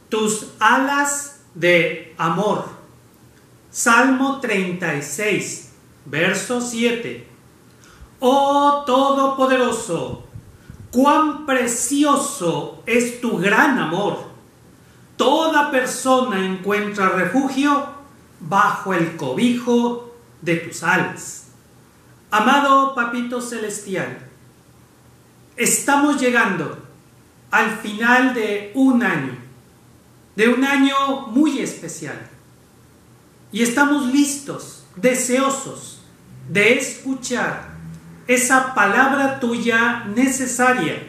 tus alas de amor. Salmo 36, verso 7. Oh Todopoderoso, cuán precioso es tu gran amor. Toda persona encuentra refugio bajo el cobijo de tus alas. Amado Papito Celestial, estamos llegando al final de un año muy especial. Y estamos listos, deseosos de escuchar esa palabra tuya necesaria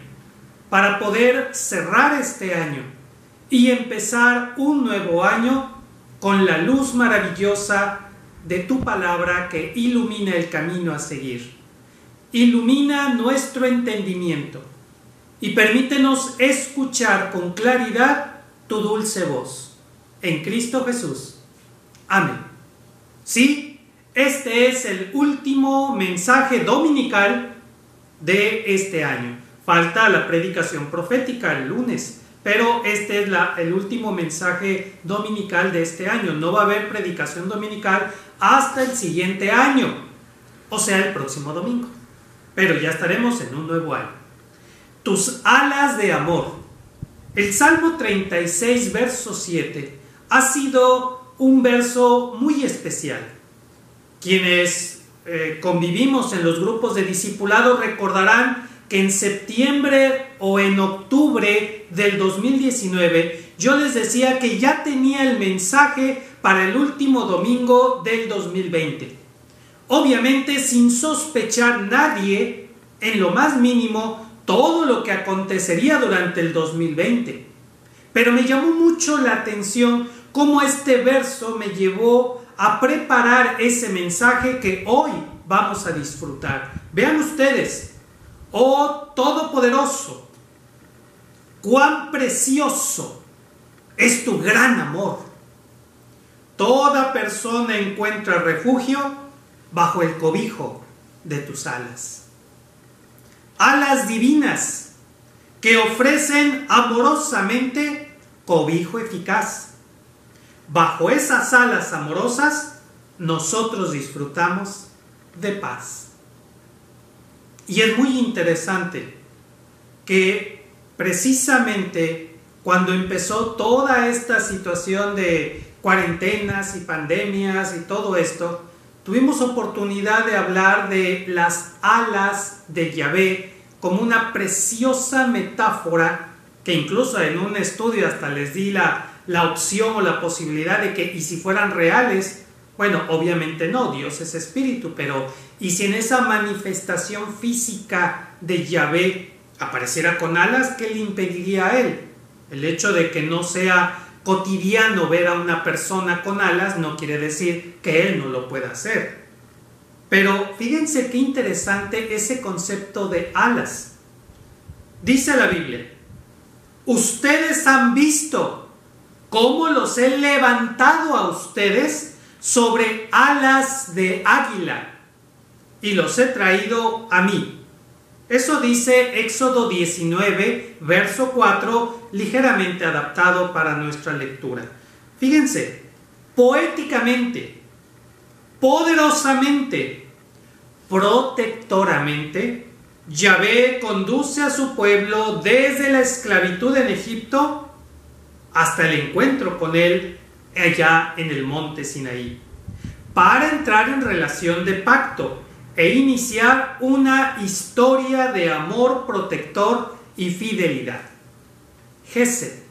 para poder cerrar este año y empezar un nuevo año con la luz maravillosa de tu palabra que ilumina el camino a seguir. Ilumina nuestro entendimiento y permítenos escuchar con claridad tu dulce voz. En Cristo Jesús. Amén. Sí, este es el último mensaje dominical de este año. Falta la predicación profética el lunes, pero este es el último mensaje dominical de este año. No va a haber predicación dominical hasta el siguiente año, o sea, el próximo domingo. Pero ya estaremos en un nuevo año. Tus alas de amor. El Salmo 36, verso 7, ha sido un verso muy especial. Quienes convivimos en los grupos de discipulado recordarán que en septiembre o en octubre del 2019 yo les decía que ya tenía el mensaje para el último domingo del 2020. Obviamente sin sospechar nadie en lo más mínimo todo lo que acontecería durante el 2020. Pero me llamó mucho la atención cómo este verso me llevó a preparar ese mensaje que hoy vamos a disfrutar. Vean ustedes: oh Todopoderoso, cuán precioso es tu gran amor. Toda persona encuentra refugio bajo el cobijo de tus alas. Alas divinas que ofrecen amorosamente cobijo eficaz. Bajo esas alas amorosas nosotros disfrutamos de paz. Y es muy interesante que precisamente cuando empezó toda esta situación de cuarentenas y pandemias y todo esto, tuvimos oportunidad de hablar de las alas de Yahvé como una preciosa metáfora que incluso en un estudio hasta les di la opción o la posibilidad de que, y si fueran reales, bueno, obviamente no, Dios es espíritu, pero y si en esa manifestación física de Yahvé apareciera con alas, ¿qué le impediría a él? El hecho de que no sea cotidiano ver a una persona con alas no quiere decir que él no lo pueda hacer. Pero fíjense qué interesante ese concepto de alas. Dice la Biblia: ustedes han visto cómo los he levantado a ustedes sobre alas de águila y los he traído a mí. Eso dice Éxodo 19, verso 4, ligeramente adaptado para nuestra lectura. Fíjense, poéticamente, poderosamente, protectoramente, Yahvé conduce a su pueblo desde la esclavitud en Egipto hasta el encuentro con él allá en el monte Sinaí, para entrar en relación de pacto e iniciar una historia de amor protector y fidelidad. Gesed,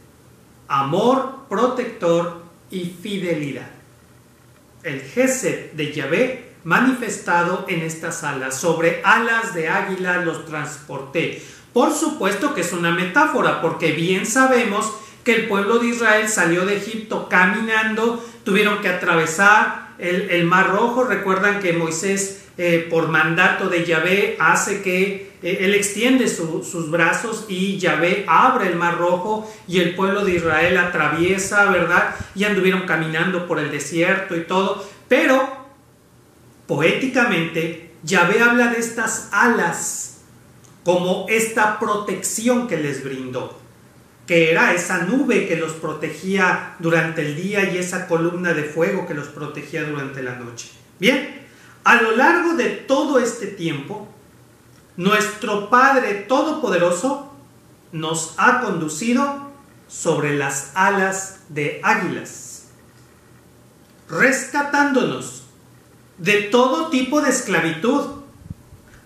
amor protector y fidelidad. El Gesed de Yahvé manifestado en estas alas. Sobre alas de águila los transporté. Por supuesto que es una metáfora, porque bien sabemos que el pueblo de Israel salió de Egipto caminando, tuvieron que atravesar el Mar Rojo. Recuerdan que Moisés, por mandato de Yahvé, hace que él extiende sus brazos y Yahvé abre el Mar Rojo y el pueblo de Israel atraviesa, ¿verdad? Y anduvieron caminando por el desierto y todo. Pero poéticamente Yahvé habla de estas alas como esta protección que les brindó. que era esa nube que los protegía durante el día y esa columna de fuego que los protegía durante la noche. Bien, a lo largo de todo este tiempo, nuestro Padre Todopoderoso nos ha conducido sobre las alas de águilas, rescatándonos de todo tipo de esclavitud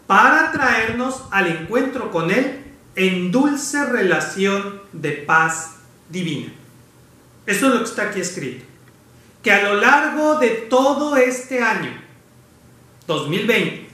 para traernos al encuentro con Él en dulce relación de paz divina. Eso es lo que está aquí escrito. Que a lo largo de todo este año 2020,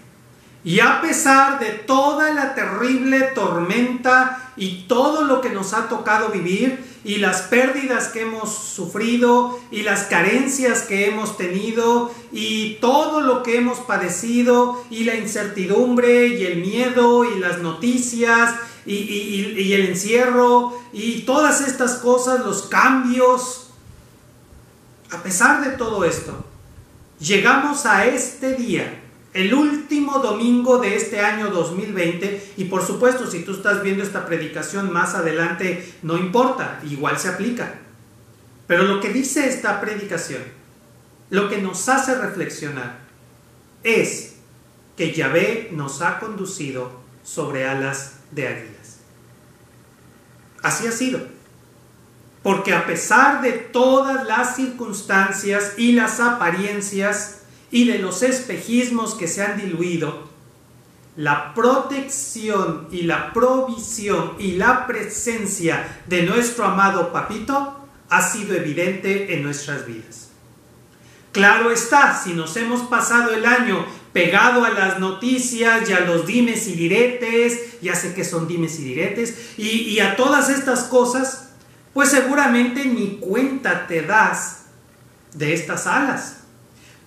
y a pesar de toda la terrible tormenta y todo lo que nos ha tocado vivir, y las pérdidas que hemos sufrido, y las carencias que hemos tenido, y todo lo que hemos padecido, y la incertidumbre, y el miedo, y las noticias, y el encierro, y todas estas cosas, los cambios, a pesar de todo esto, llegamos a este día, el último domingo de este año 2020, y por supuesto, si tú estás viendo esta predicación más adelante, no importa, igual se aplica. Pero lo que dice esta predicación, lo que nos hace reflexionar, es que Yahvé nos ha conducido sobre alas de águilas. Así ha sido. Porque a pesar de todas las circunstancias y las apariencias, y de los espejismos que se han diluido, la protección y la provisión y la presencia de nuestro amado Papito ha sido evidente en nuestras vidas. Claro está, si nos hemos pasado el año pegado a las noticias y a los dimes y diretes, ya sé que son dimes y diretes, y a todas estas cosas, pues seguramente ni cuenta te das de estas alas.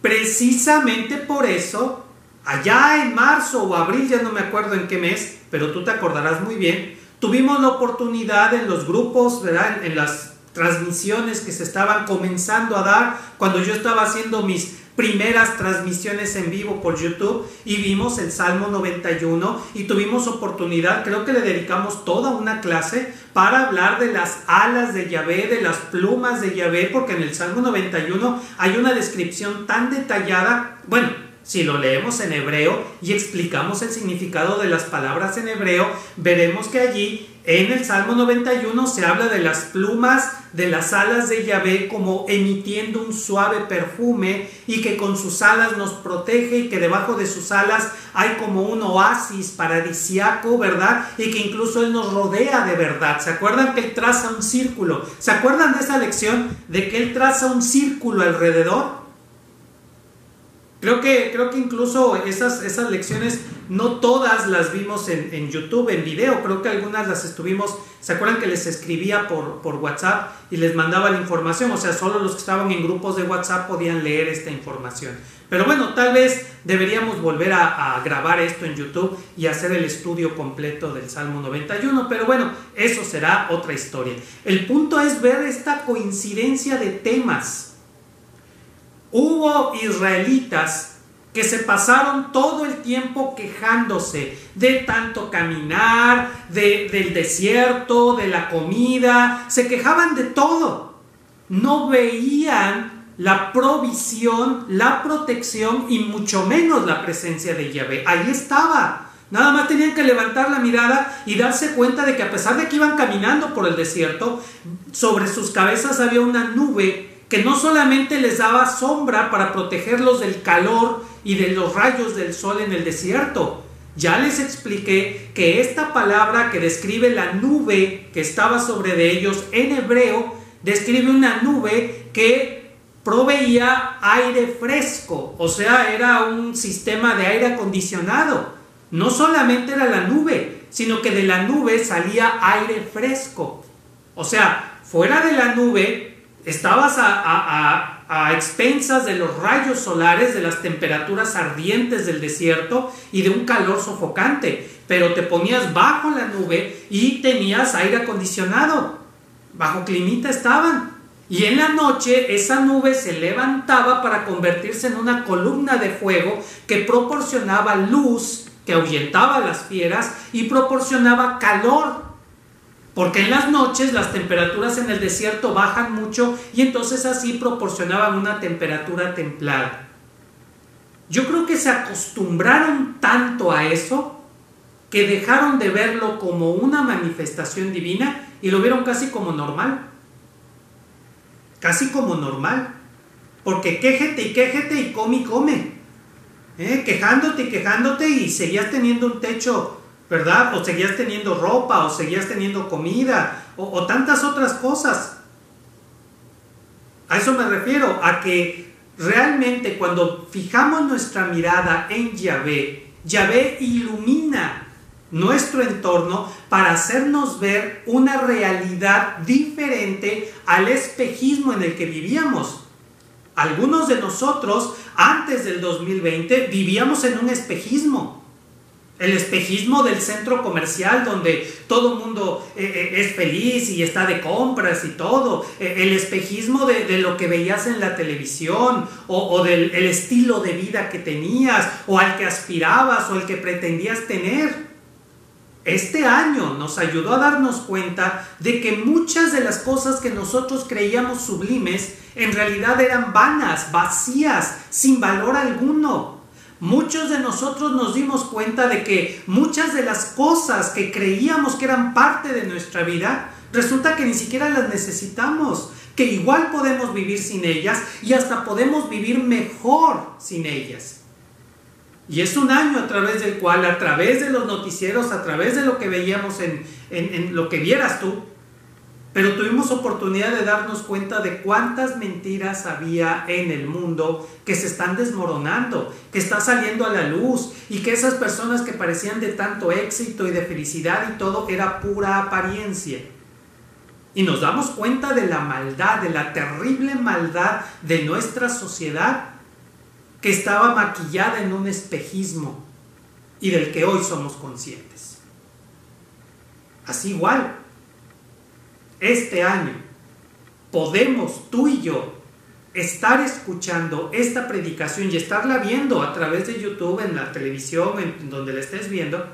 Precisamente por eso, allá en marzo o abril, ya no me acuerdo en qué mes, pero tú te acordarás muy bien, tuvimos la oportunidad en los grupos, ¿verdad?, en las transmisiones que se estaban comenzando a dar, cuando yo estaba haciendo mis primeras transmisiones en vivo por YouTube, y vimos el Salmo 91 y tuvimos oportunidad, creo que le dedicamos toda una clase para hablar de las alas de Yahvé, de las plumas de Yahvé, porque en el Salmo 91 hay una descripción tan detallada. Bueno, si lo leemos en hebreo y explicamos el significado de las palabras en hebreo, veremos que allí en el Salmo 91 se habla de las plumas de las alas de Yahvé como emitiendo un suave perfume, y que con sus alas nos protege, y que debajo de sus alas hay como un oasis paradisiaco, ¿verdad? Y que incluso Él nos rodea de verdad. ¿Se acuerdan que Él traza un círculo? ¿Se acuerdan de esa lección de que Él traza un círculo alrededor? Creo que incluso esas lecciones no todas las vimos en YouTube, en video. Creo que algunas las estuvimos, ¿se acuerdan que les escribía por WhatsApp y les mandaba la información? O sea, solo los que estaban en grupos de WhatsApp podían leer esta información. Pero bueno, tal vez deberíamos volver a grabar esto en YouTube y hacer el estudio completo del Salmo 91. Pero bueno, eso será otra historia. El punto es ver esta coincidencia de temas. Hubo israelitas que se pasaron todo el tiempo quejándose de tanto caminar, del desierto, de la comida, se quejaban de todo. No veían la provisión, la protección y mucho menos la presencia de Yahvé. Ahí estaba. Nada más tenían que levantar la mirada y darse cuenta de que a pesar de que iban caminando por el desierto, sobre sus cabezas había una nube que no solamente les daba sombra para protegerlos del calor y de los rayos del sol en el desierto. Ya les expliqué que esta palabra que describe la nube que estaba sobre de ellos en hebreo, describe una nube que proveía aire fresco, o sea, era un sistema de aire acondicionado. No solamente era la nube, sino que de la nube salía aire fresco. O sea, fuera de la nube estabas a expensas de los rayos solares, de las temperaturas ardientes del desierto y de un calor sofocante, pero te ponías bajo la nube y tenías aire acondicionado, bajo climita estaban, y en la noche esa nube se levantaba para convertirse en una columna de fuego que proporcionaba luz, que ahuyentaba a las fieras y proporcionaba calor. porque en las noches las temperaturas en el desierto bajan mucho y entonces así proporcionaban una temperatura templada. Yo creo que se acostumbraron tanto a eso que dejaron de verlo como una manifestación divina y lo vieron casi como normal. Casi como normal. Porque quéjate y come y come. Quejándote y seguías teniendo un techo, ¿verdad? O seguías teniendo ropa, o seguías teniendo comida, o tantas otras cosas. A eso me refiero, a que realmente cuando fijamos nuestra mirada en Yahvé, Yahvé ilumina nuestro entorno para hacernos ver una realidad diferente al espejismo en el que vivíamos. Algunos de nosotros, antes del 2020, vivíamos en un espejismo. El espejismo del centro comercial donde todo el mundo es feliz y está de compras y todo. El espejismo de lo que veías en la televisión o del el estilo de vida que tenías o al que aspirabas o el que pretendías tener. Este año nos ayudó a darnos cuenta de que muchas de las cosas que nosotros creíamos sublimes en realidad eran vanas, vacías, sin valor alguno. Muchos de nosotros nos dimos cuenta de que muchas de las cosas que creíamos que eran parte de nuestra vida, resulta que ni siquiera las necesitamos, que igual podemos vivir sin ellas y hasta podemos vivir mejor sin ellas. Y es un año a través del cual, a través de los noticieros, a través de lo que veíamos en lo que vieras tú, pero tuvimos oportunidad de darnos cuenta de cuántas mentiras había en el mundo que se están desmoronando, que está saliendo a la luz y que esas personas que parecían de tanto éxito y de felicidad y todo era pura apariencia. Y nos damos cuenta de la maldad, de la terrible maldad de nuestra sociedad que estaba maquillada en un espejismo y del que hoy somos conscientes. Así igual, este año podemos tú y yo estar escuchando esta predicación y estarla viendo a través de YouTube, en la televisión, en donde la estés viendo,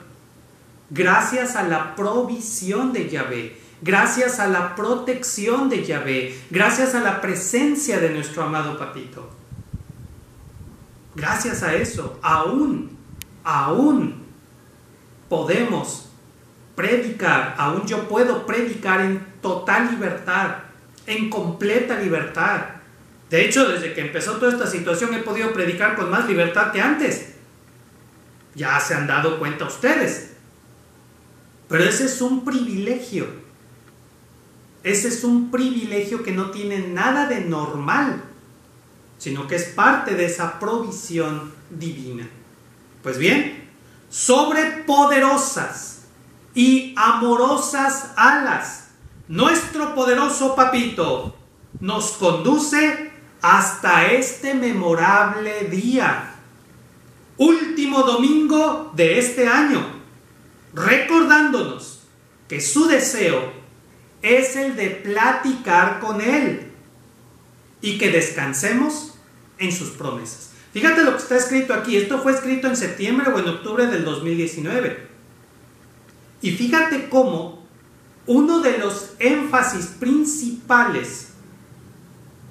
gracias a la provisión de Yahvé, gracias a la protección de Yahvé, gracias a la presencia de nuestro amado Papito. Gracias a eso, aún podemos predicar, aún yo puedo predicar en total libertad, en completa libertad. De hecho, desde que empezó toda esta situación he podido predicar con más libertad que antes. Ya se han dado cuenta ustedes. Pero ese es un privilegio. Ese es un privilegio que no tiene nada de normal, sino que es parte de esa provisión divina. Pues bien, sobre poderosas y amorosas alas, nuestro poderoso Papito nos conduce hasta este memorable día, último domingo de este año, recordándonos que su deseo es el de platicar con Él y que descansemos en sus promesas. Fíjate lo que está escrito aquí. Esto fue escrito en septiembre o en octubre del 2019. Y fíjate cómo uno de los énfasis principales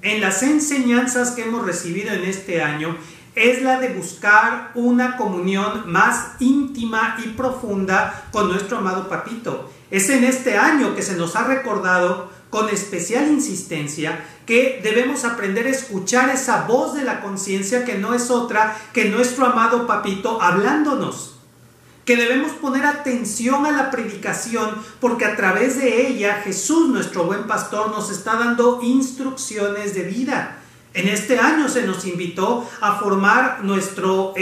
en las enseñanzas que hemos recibido en este año es la de buscar una comunión más íntima y profunda con nuestro amado Papito. Es en este año que se nos ha recordado con especial insistencia que debemos aprender a escuchar esa voz de la conciencia que no es otra que nuestro amado Papito hablándonos. Que debemos poner atención a la predicación porque a través de ella Jesús, nuestro buen pastor, nos está dando instrucciones de vida. En este año se nos invitó a formar nuestro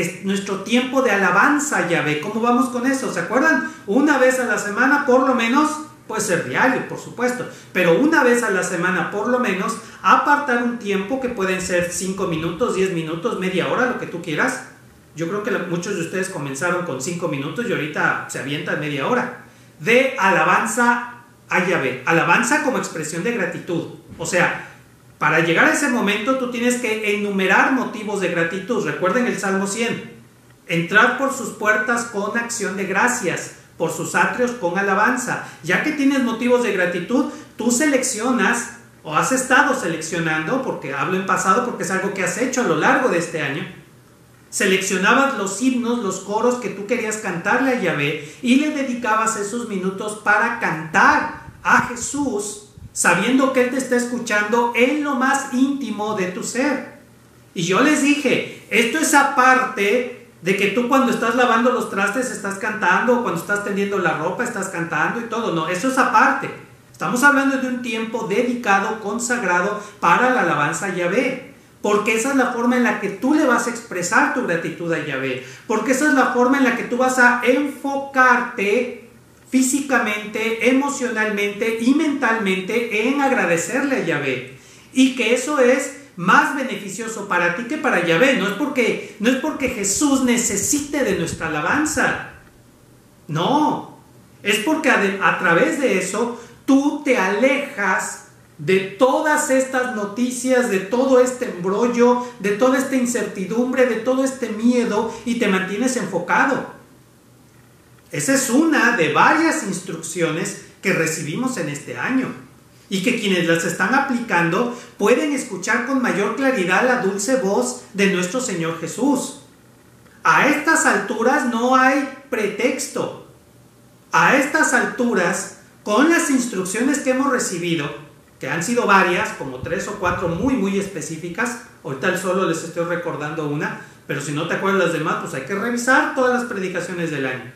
tiempo de alabanza a Yahvé. ¿Cómo vamos con eso? ¿Se acuerdan? Una vez a la semana por lo menos, puede ser diario por supuesto, pero una vez a la semana por lo menos, apartar un tiempo que pueden ser 5 minutos, 10 minutos, media hora, lo que tú quieras. Yo creo que muchos de ustedes comenzaron con 5 minutos y ahorita se avientan media hora de alabanza a Yahvé. Alabanza como expresión de gratitud. O sea, para llegar a ese momento tú tienes que enumerar motivos de gratitud. Recuerden el Salmo 100. Entrad por sus puertas con acción de gracias, por sus atrios con alabanza. Ya que tienes motivos de gratitud, tú seleccionas, o has estado seleccionando, porque hablo en pasado porque es algo que has hecho a lo largo de este año, seleccionabas los himnos, los coros que tú querías cantarle a Yahvé y le dedicabas esos minutos para cantar a Jesús, sabiendo que Él te está escuchando en lo más íntimo de tu ser. Y yo les dije, esto es aparte de que tú cuando estás lavando los trastes estás cantando, o cuando estás tendiendo la ropa estás cantando y todo. No, eso es aparte. Estamos hablando de un tiempo dedicado, consagrado para la alabanza a Yahvé. Porque esa es la forma en la que tú le vas a expresar tu gratitud a Yahvé. Porque esa es la forma en la que tú vas a enfocarte físicamente, emocionalmente y mentalmente en agradecerle a Yahvé. Y que eso es más beneficioso para ti que para Yahvé. No es porque Jesús necesite de nuestra alabanza. No. Es porque a través de eso tú te alejas de todas estas noticias, de todo este embrollo, de toda esta incertidumbre, de todo este miedo, y te mantienes enfocado. Esa es una de varias instrucciones que recibimos en este año, y que quienes las están aplicando pueden escuchar con mayor claridad la dulce voz de nuestro Señor Jesús. A estas alturas no hay pretexto. A estas alturas, con las instrucciones que hemos recibido, que han sido varias, como 3 o 4 muy específicas, ahorita solo les estoy recordando una, pero si no te acuerdas las demás, pues hay que revisar todas las predicaciones del año.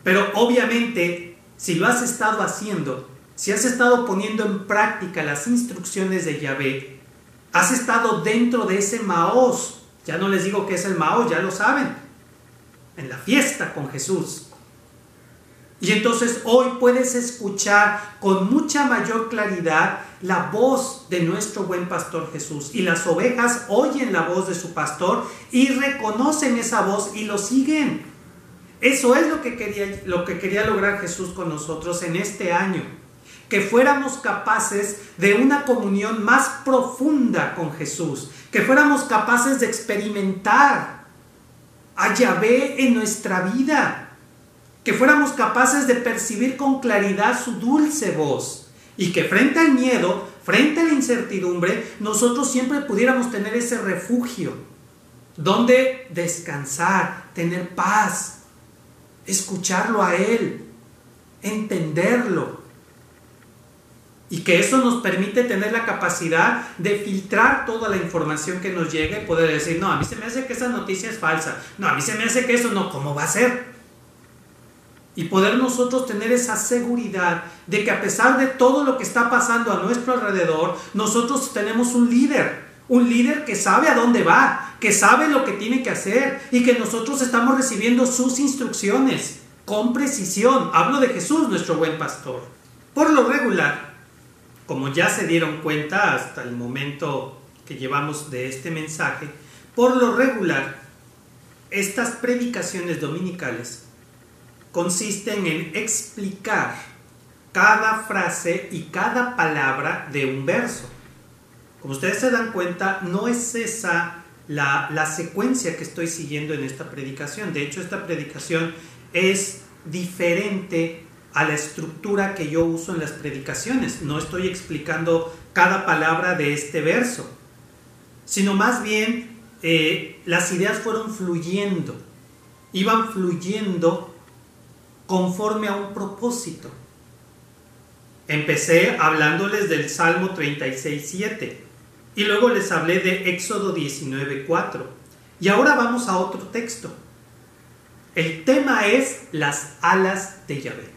Pero obviamente, si lo has estado haciendo, si has estado poniendo en práctica las instrucciones de Yahvé, has estado dentro de ese Maós. Ya no les digo qué es el Maós, ya lo saben, en la fiesta con Jesús. Y entonces hoy puedes escuchar con mucha mayor claridad la voz de nuestro buen pastor Jesús. Y las ovejas oyen la voz de su pastor y reconocen esa voz y lo siguen. Eso es lo que quería lograr Jesús con nosotros en este año. Que fuéramos capaces de una comunión más profunda con Jesús. Que fuéramos capaces de experimentar a Yahvé en nuestra vida. Que fuéramos capaces de percibir con claridad su dulce voz. Y que frente al miedo, frente a la incertidumbre, nosotros siempre pudiéramos tener ese refugio. Donde descansar, tener paz, escucharlo a Él, entenderlo. Y que eso nos permite tener la capacidad de filtrar toda la información que nos llega y poder decir, no, a mí se me hace que esa noticia es falsa. No, a mí se me hace que eso no, ¿cómo va a ser? Y poder nosotros tener esa seguridad de que a pesar de todo lo que está pasando a nuestro alrededor, nosotros tenemos un líder que sabe a dónde va, que sabe lo que tiene que hacer y que nosotros estamos recibiendo sus instrucciones con precisión. Hablo de Jesús, nuestro buen pastor. Por lo regular, como ya se dieron cuenta hasta el momento que llevamos de este mensaje, por lo regular, estas predicaciones dominicales consisten en explicar cada frase y cada palabra de un verso. Como ustedes se dan cuenta, no es esa la secuencia que estoy siguiendo en esta predicación. De hecho, esta predicación es diferente a la estructura que yo uso en las predicaciones. No estoy explicando cada palabra de este verso, sino más bien las ideas fueron fluyendo, iban fluyendo conforme a un propósito. Empecé hablándoles del Salmo 36:7 y luego les hablé de Éxodo 19:4 y ahora vamos a otro texto. El tema es las alas de Yahvé.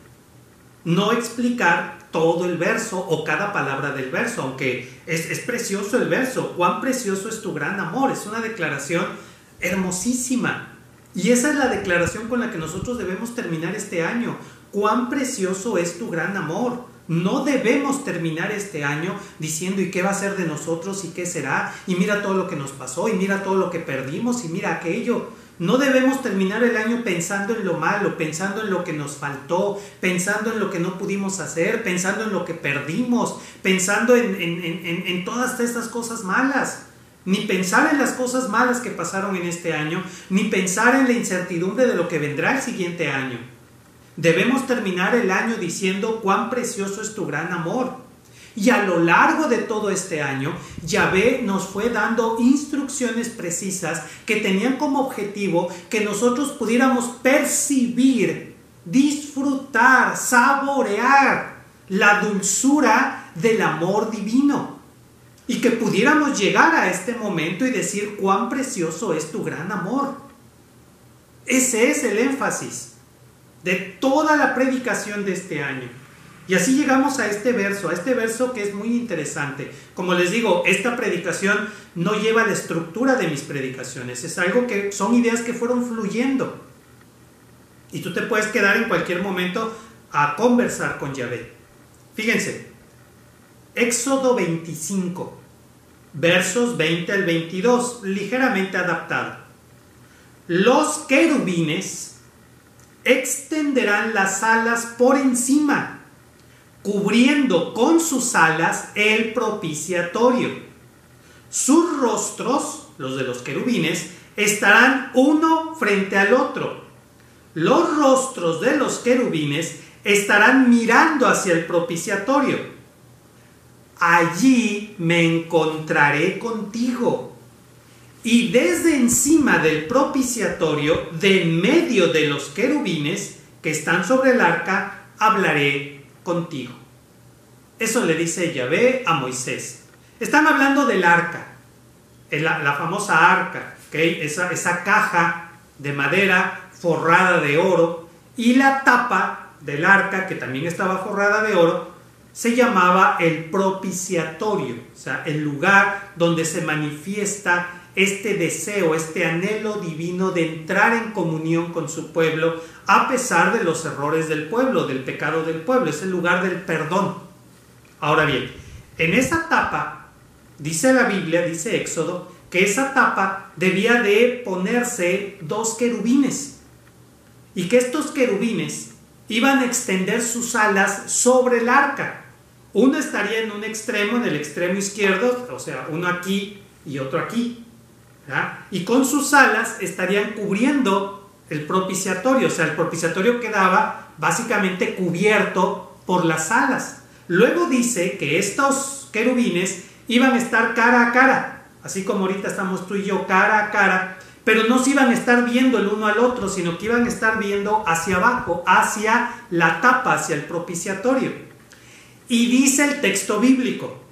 No explicar todo el verso o cada palabra del verso, aunque es precioso el verso. Cuán precioso es tu gran amor. Es una declaración hermosísima. Y esa es la declaración con la que nosotros debemos terminar este año. Cuán precioso es tu gran amor. No debemos terminar este año diciendo ¿y qué va a ser de nosotros? ¿Y qué será? Y mira todo lo que nos pasó, y mira todo lo que perdimos, y mira aquello. No debemos terminar el año pensando en lo malo, pensando en lo que nos faltó, pensando en lo que no pudimos hacer, pensando en lo que perdimos, pensando en todas estas cosas malas. Ni pensar en las cosas malas que pasaron en este año, ni pensar en la incertidumbre de lo que vendrá el siguiente año, Debemos terminar el año diciendo cuán precioso es tu gran amor. Y a lo largo de todo este año, Yahvé nos fue dando instrucciones precisas que tenían como objetivo que nosotros pudiéramos percibir, disfrutar, saborear la dulzura del amor divino. Y que pudiéramos llegar a este momento y decir cuán precioso es tu gran amor. Ese es el énfasis de toda la predicación de este año. Y así llegamos a este verso que es muy interesante. Como les digo, esta predicación no lleva la estructura de mis predicaciones. Es algo que son ideas que fueron fluyendo. Y tú te puedes quedar en cualquier momento a conversar con Yahvé. Fíjense, Éxodo 25, versos 20 al 22, ligeramente adaptado. Los querubines extenderán las alas por encima, cubriendo con sus alas el propiciatorio. Sus rostros, los de los querubines, estarán uno frente al otro. Los rostros de los querubines estarán mirando hacia el propiciatorio. Allí me encontraré contigo. Y desde encima del propiciatorio, de en medio de los querubines que están sobre el arca, hablaré contigo. Eso le dice Yahvé a Moisés. Están hablando del arca, la famosa arca, ¿okay? Esa caja de madera forrada de oro, y la tapa del arca, que también estaba forrada de oro, se llamaba el propiciatorio, o sea, el lugar donde se manifiesta este deseo, este anhelo divino de entrar en comunión con su pueblo a pesar de los errores del pueblo, del pecado del pueblo. Es el lugar del perdón. Ahora bien, en esa tapa, dice la Biblia, dice Éxodo, que esa tapa debía de ponerse 2 querubines y que estos querubines iban a extender sus alas sobre el arca. Uno estaría en un extremo, en el extremo izquierdo, o sea, uno aquí y otro aquí, ¿verdad? Y con sus alas estarían cubriendo el propiciatorio, o sea, el propiciatorio quedaba básicamente cubierto por las alas. Luego dice que estos querubines iban a estar cara a cara, así como ahorita estamos tú y yo cara a cara, pero no se iban a estar viendo el uno al otro, sino que iban a estar viendo hacia abajo, hacia la tapa, hacia el propiciatorio. Y dice el texto bíblico,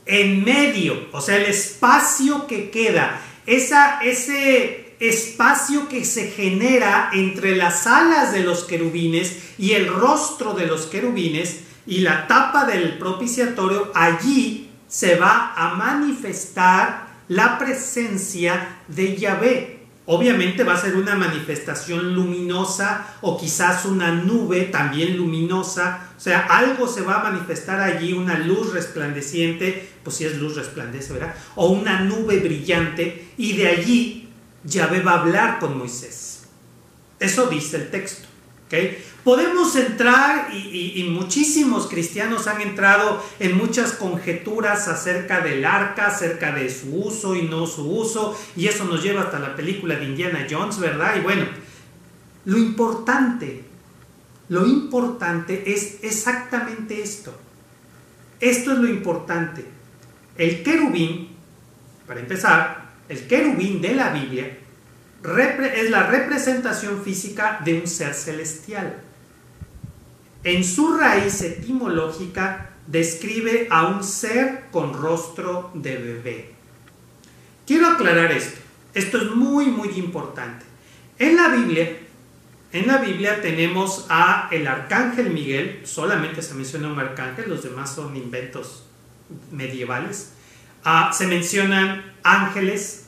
en medio, o sea, el espacio que queda, ese espacio que se genera entre las alas de los querubines y el rostro de los querubines y la tapa del propiciatorio, allí se va a manifestar la presencia de Yahvé. Obviamente va a ser una manifestación luminosa o quizás una nube también luminosa, o sea, algo se va a manifestar allí, una luz resplandeciente, pues si es luz resplandece, ¿verdad? O una nube brillante, y de allí Yahvé va a hablar con Moisés. Eso dice el texto, ¿okay? Podemos entrar, y muchísimos cristianos han entrado en muchas conjeturas acerca del arca, acerca de su uso y no su uso, y eso nos lleva hasta la película de Indiana Jones, ¿verdad? Y bueno, lo importante es exactamente esto. Esto es lo importante. El querubín, para empezar, el querubín de la Biblia es la representación física de un ser celestial. En su raíz etimológica describe a un ser con rostro de bebé. Quiero aclarar esto. Esto es muy, muy importante. En la Biblia tenemos a el arcángel Miguel, solamente se menciona un arcángel, los demás son inventos medievales. Se mencionan ángeles,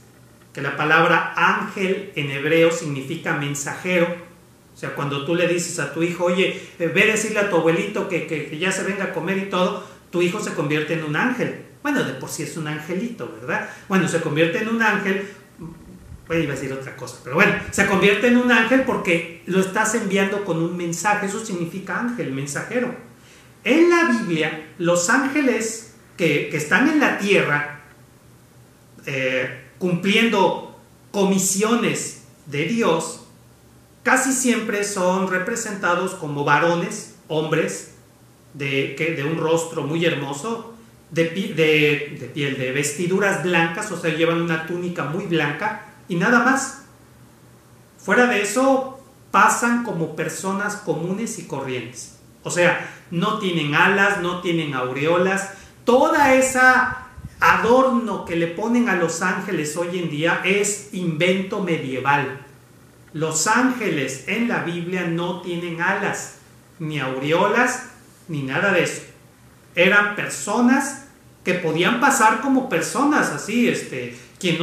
que la palabra ángel en hebreo significa mensajero. O sea, cuando tú le dices a tu hijo, oye, ve a decirle a tu abuelito que ya se venga a comer y todo, tu hijo se convierte en un ángel. Bueno, de por sí es un angelito, ¿verdad? Bueno, se convierte en un ángel, pues iba a decir otra cosa, pero bueno, se convierte en un ángel porque lo estás enviando con un mensaje, eso significa ángel, mensajero. En la Biblia, los ángeles que están en la tierra, cumpliendo comisiones de Dios, casi siempre son representados como varones, hombres, de un rostro muy hermoso, de vestiduras blancas, o sea, llevan una túnica muy blanca y nada más. Fuera de eso, pasan como personas comunes y corrientes. O sea, no tienen alas, no tienen aureolas. Toda esa adorno que le ponen a los ángeles hoy en día es invento medieval. Los ángeles en la Biblia no tienen alas, ni aureolas, ni nada de eso. Eran personas que podían pasar como personas, así, quien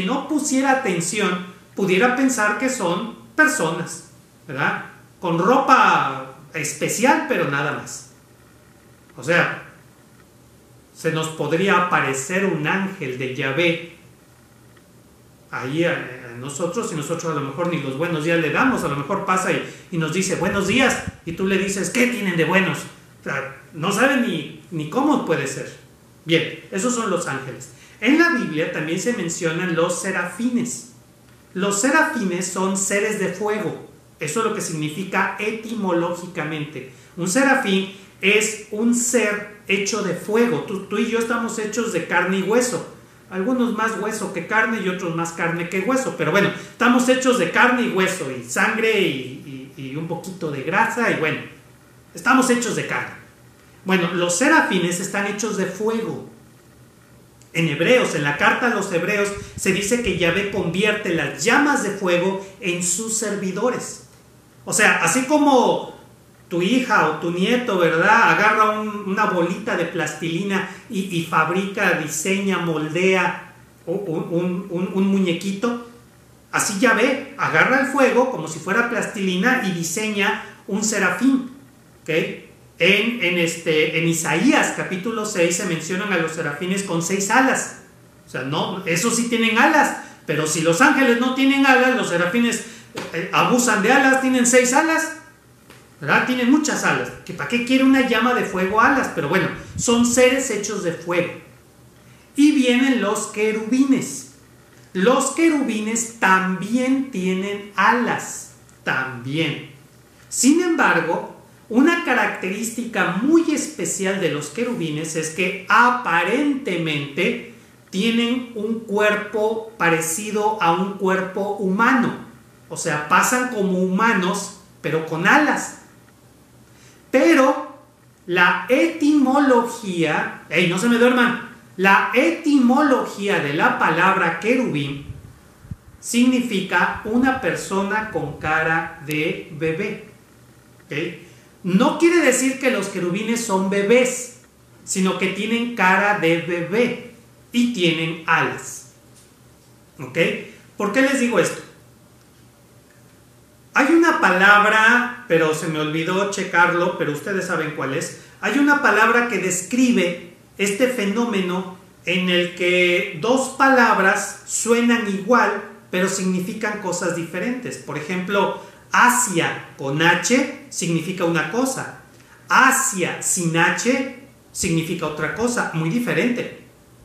no pusiera atención pudiera pensar que son personas, ¿verdad? Con ropa especial, pero nada más. O sea, se nos podría aparecer un ángel de Yahvé ahí a nosotros, y nosotros a lo mejor ni los buenos días le damos. A lo mejor pasa y nos dice buenos días, y tú le dices, ¿qué tienen de buenos? O sea, no sabe ni cómo puede ser. Bien, esos son los ángeles. En la Biblia también se mencionan los serafines. Los serafines son seres de fuego. Eso es lo que significa etimológicamente. Un serafín es un ser hecho de fuego. Tú y yo estamos hechos de carne y hueso. Algunos más hueso que carne y otros más carne que hueso. Pero bueno, estamos hechos de carne y hueso, y sangre y un poquito de grasa, y bueno, estamos hechos de carne. Bueno, los serafines están hechos de fuego. En Hebreos, en la carta a los Hebreos, se dice que Yahvé convierte las llamas de fuego en sus servidores. O sea, así como tu hija o tu nieto, ¿verdad?, agarra una bolita de plastilina y fabrica, diseña, moldea un muñequito, así Yahvé agarra el fuego como si fuera plastilina y diseña un serafín. ¿Okay? En Isaías capítulo 6 se mencionan a los serafines con 6 alas. O sea, no, esos sí tienen alas, pero si los ángeles no tienen alas, los serafines abusan de alas, tienen 6 alas, ¿verdad? Tienen muchas alas. ¿Para qué quiere una llama de fuego alas? Pero bueno, son seres hechos de fuego. Y vienen los querubines. Los querubines también tienen alas, también. Sin embargo, una característica muy especial de los querubines es que aparentemente tienen un cuerpo parecido a un cuerpo humano. O sea, pasan como humanos, pero con alas. Pero la etimología, no se me duerman, la etimología de la palabra querubín significa una persona con cara de bebé. ¿Okay? No quiere decir que los querubines son bebés, sino que tienen cara de bebé y tienen alas. ¿Ok? ¿Por qué les digo esto? Hay una palabra, pero se me olvidó checarlo, pero ustedes saben cuál es. Hay una palabra que describe este fenómeno en el que dos palabras suenan igual, pero significan cosas diferentes. Por ejemplo, Asia con H significa una cosa, Asia sin H significa otra cosa, muy diferente.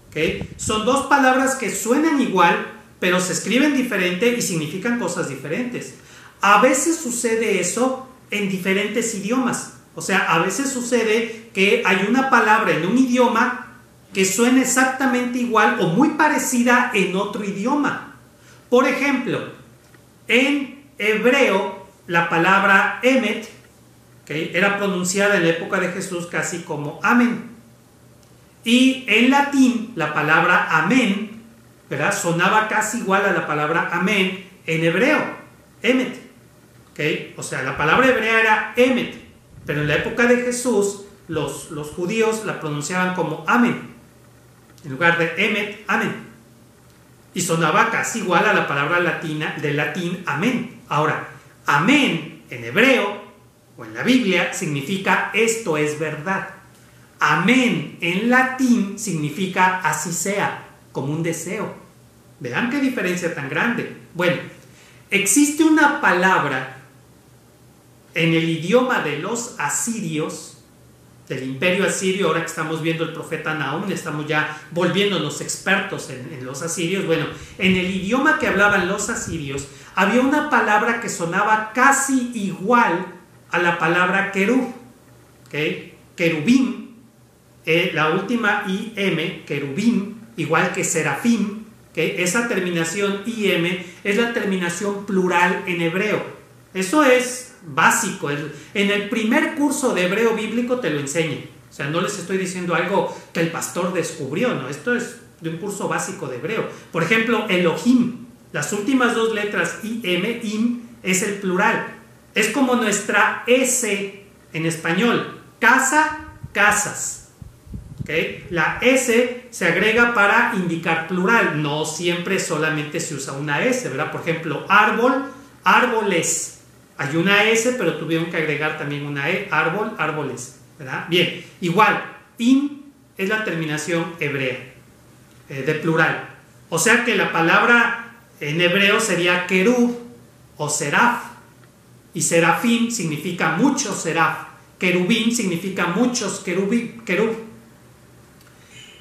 ¿Okay? Son dos palabras que suenan igual, pero se escriben diferente y significan cosas diferentes. A veces sucede eso en diferentes idiomas. O sea, a veces sucede que hay una palabra en un idioma que suena exactamente igual o muy parecida en otro idioma. Por ejemplo, en hebreo, la palabra emet, ¿okay?, era pronunciada en la época de Jesús casi como amén. Y en latín, la palabra amén, ¿verdad?, sonaba casi igual a la palabra amén en hebreo, emet. ¿Okay? O sea, la palabra hebrea era emet, pero en la época de Jesús, los judíos la pronunciaban como amén, en lugar de emet, amén. Y sonaba casi igual a la palabra latina, del latín amén. Ahora, amén en hebreo o en la Biblia significa esto es verdad. Amén en latín significa así sea, como un deseo. Vean qué diferencia tan grande. Bueno, existe una palabra en el idioma de los asirios, del imperio asirio. Ahora que estamos viendo el profeta Nahum, estamos ya volviéndonos expertos en los asirios. Bueno, en el idioma que hablaban los asirios había una palabra que sonaba casi igual a la palabra querub, ¿okay? Querubín, la última IM, querubín, igual que serafín, ¿okay? Esa terminación IM es la terminación plural en hebreo. Eso es básico, en el primer curso de hebreo bíblico te lo enseñan. O sea, no les estoy diciendo algo que el pastor descubrió, no, esto es de un curso básico de hebreo. Por ejemplo, Elohim, las últimas dos letras im es el plural. Es como nuestra S en español, casa, casas. ¿Okay? La S se agrega para indicar plural, no siempre solamente se usa una S, ¿verdad? Por ejemplo, árbol, árboles. Hay una S, pero tuvieron que agregar también una E, árbol, árboles, ¿verdad? Bien, igual, im es la terminación hebrea, de plural. O sea que la palabra en hebreo sería querub o seraf. Y serafín significa mucho seraf. Querubín significa muchos querub.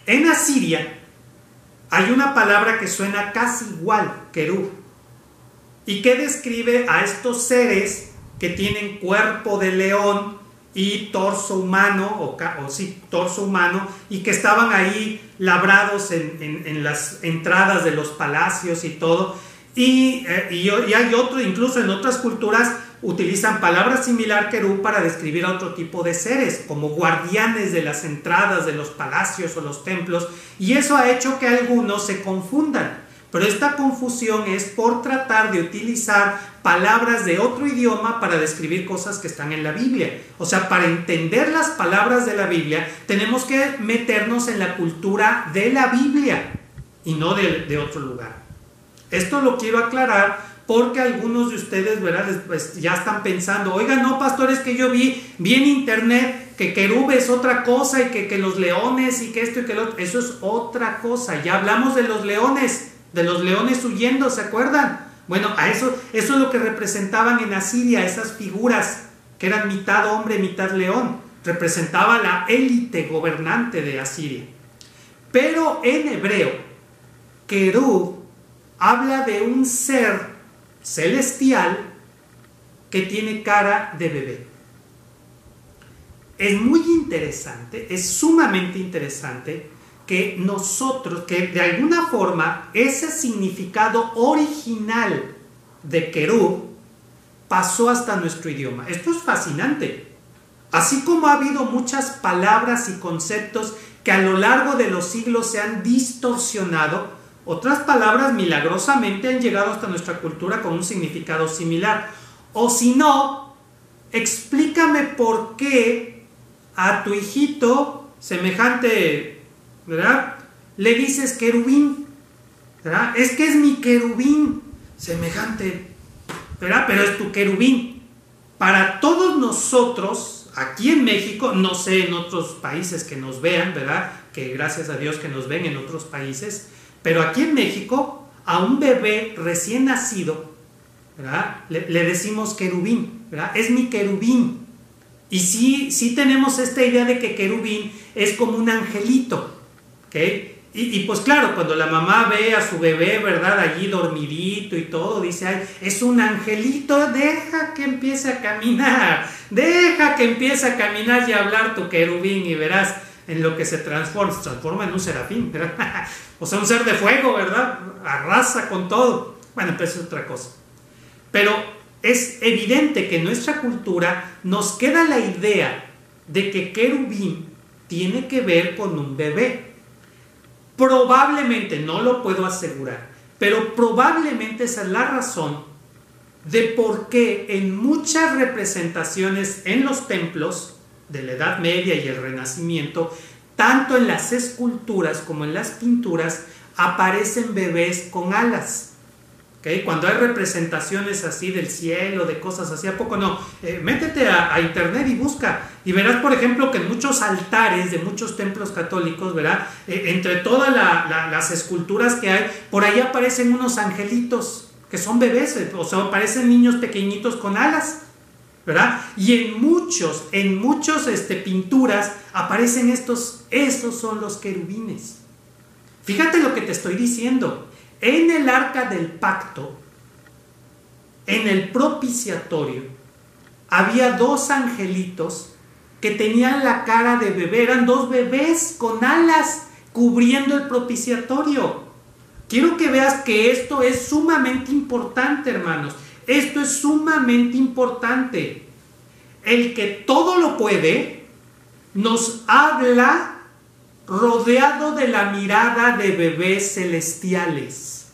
En Asiria hay una palabra que suena casi igual, querub, y que describe a estos seres que tienen cuerpo de león y torso humano, torso humano, y que estaban ahí labrados en las entradas de los palacios y todo. Y hay otro, incluso en otras culturas utilizan palabras similar querub para describir a otro tipo de seres, como guardianes de las entradas de los palacios o los templos, y eso ha hecho que algunos se confundan. Pero esta confusión es por tratar de utilizar palabras de otro idioma para describir cosas que están en la Biblia. O sea, para entender las palabras de la Biblia, tenemos que meternos en la cultura de la Biblia y no de otro lugar. Esto lo quiero aclarar porque algunos de ustedes, ¿verdad?, pues, ya están pensando, oiga, no, pastor, es que yo vi en internet que querub es otra cosa y que los leones y que esto y que lo otro. Eso es otra cosa. Ya hablamos de los leones huyendo, ¿se acuerdan? Bueno, eso es lo que representaban en Asiria, esas figuras que eran mitad hombre, mitad león. Representaba la élite gobernante de Asiria. Pero en hebreo, querub habla de un ser celestial que tiene cara de bebé. Es muy interesante, es sumamente interesante que nosotros, que de alguna forma ese significado original de querub pasó hasta nuestro idioma. Esto es fascinante. Así como ha habido muchas palabras y conceptos que a lo largo de los siglos se han distorsionado, otras palabras milagrosamente han llegado hasta nuestra cultura con un significado similar. O si no, explícame por qué a tu hijito semejante, ¿verdad?, le dices querubín, ¿verdad? Es que es mi querubín semejante, ¿verdad? Pero es tu querubín. Para todos nosotros, aquí en México, no sé en otros países que nos vean, ¿verdad?, que gracias a Dios que nos ven en otros países, pero aquí en México, a un bebé recién nacido, ¿verdad?, le decimos querubín, ¿verdad? Es mi querubín. Y sí tenemos esta idea de que querubín es como un angelito, ¿ok? Y pues claro, cuando la mamá ve a su bebé, ¿verdad?, allí dormidito y todo, dice, ay, es un angelito, deja que empiece a caminar y a hablar tu querubín, y verás en lo que se transforma en un serafín, ¿verdad? O sea, un ser de fuego, ¿verdad? Arrasa con todo. Bueno, pues es otra cosa. Pero es evidente que en nuestra cultura nos queda la idea de que querubín tiene que ver con un bebé. Probablemente, no lo puedo asegurar, pero probablemente esa es la razón de por qué en muchas representaciones en los templos de la Edad Media y el Renacimiento, tanto en las esculturas como en las pinturas, aparecen bebés con alas. ¿Okay? Cuando hay representaciones así del cielo, de cosas así, ¿a poco no? Métete a internet y busca, y verás, por ejemplo, que en muchos altares de muchos templos católicos, ¿verdad?, entre todas las esculturas que hay, por ahí aparecen unos angelitos que son bebés, o sea, aparecen niños pequeñitos con alas, ¿verdad? Y en muchos pinturas aparecen esos son los querubines. Fíjate lo que te estoy diciendo. En el arca del pacto, en el propiciatorio había dos angelitos que tenían la cara de bebé, eran dos bebés con alas cubriendo el propiciatorio. Quiero que veas que esto es sumamente importante, hermanos. Esto es sumamente importante. El que todo lo puede nos habla rodeado de la mirada de bebés celestiales.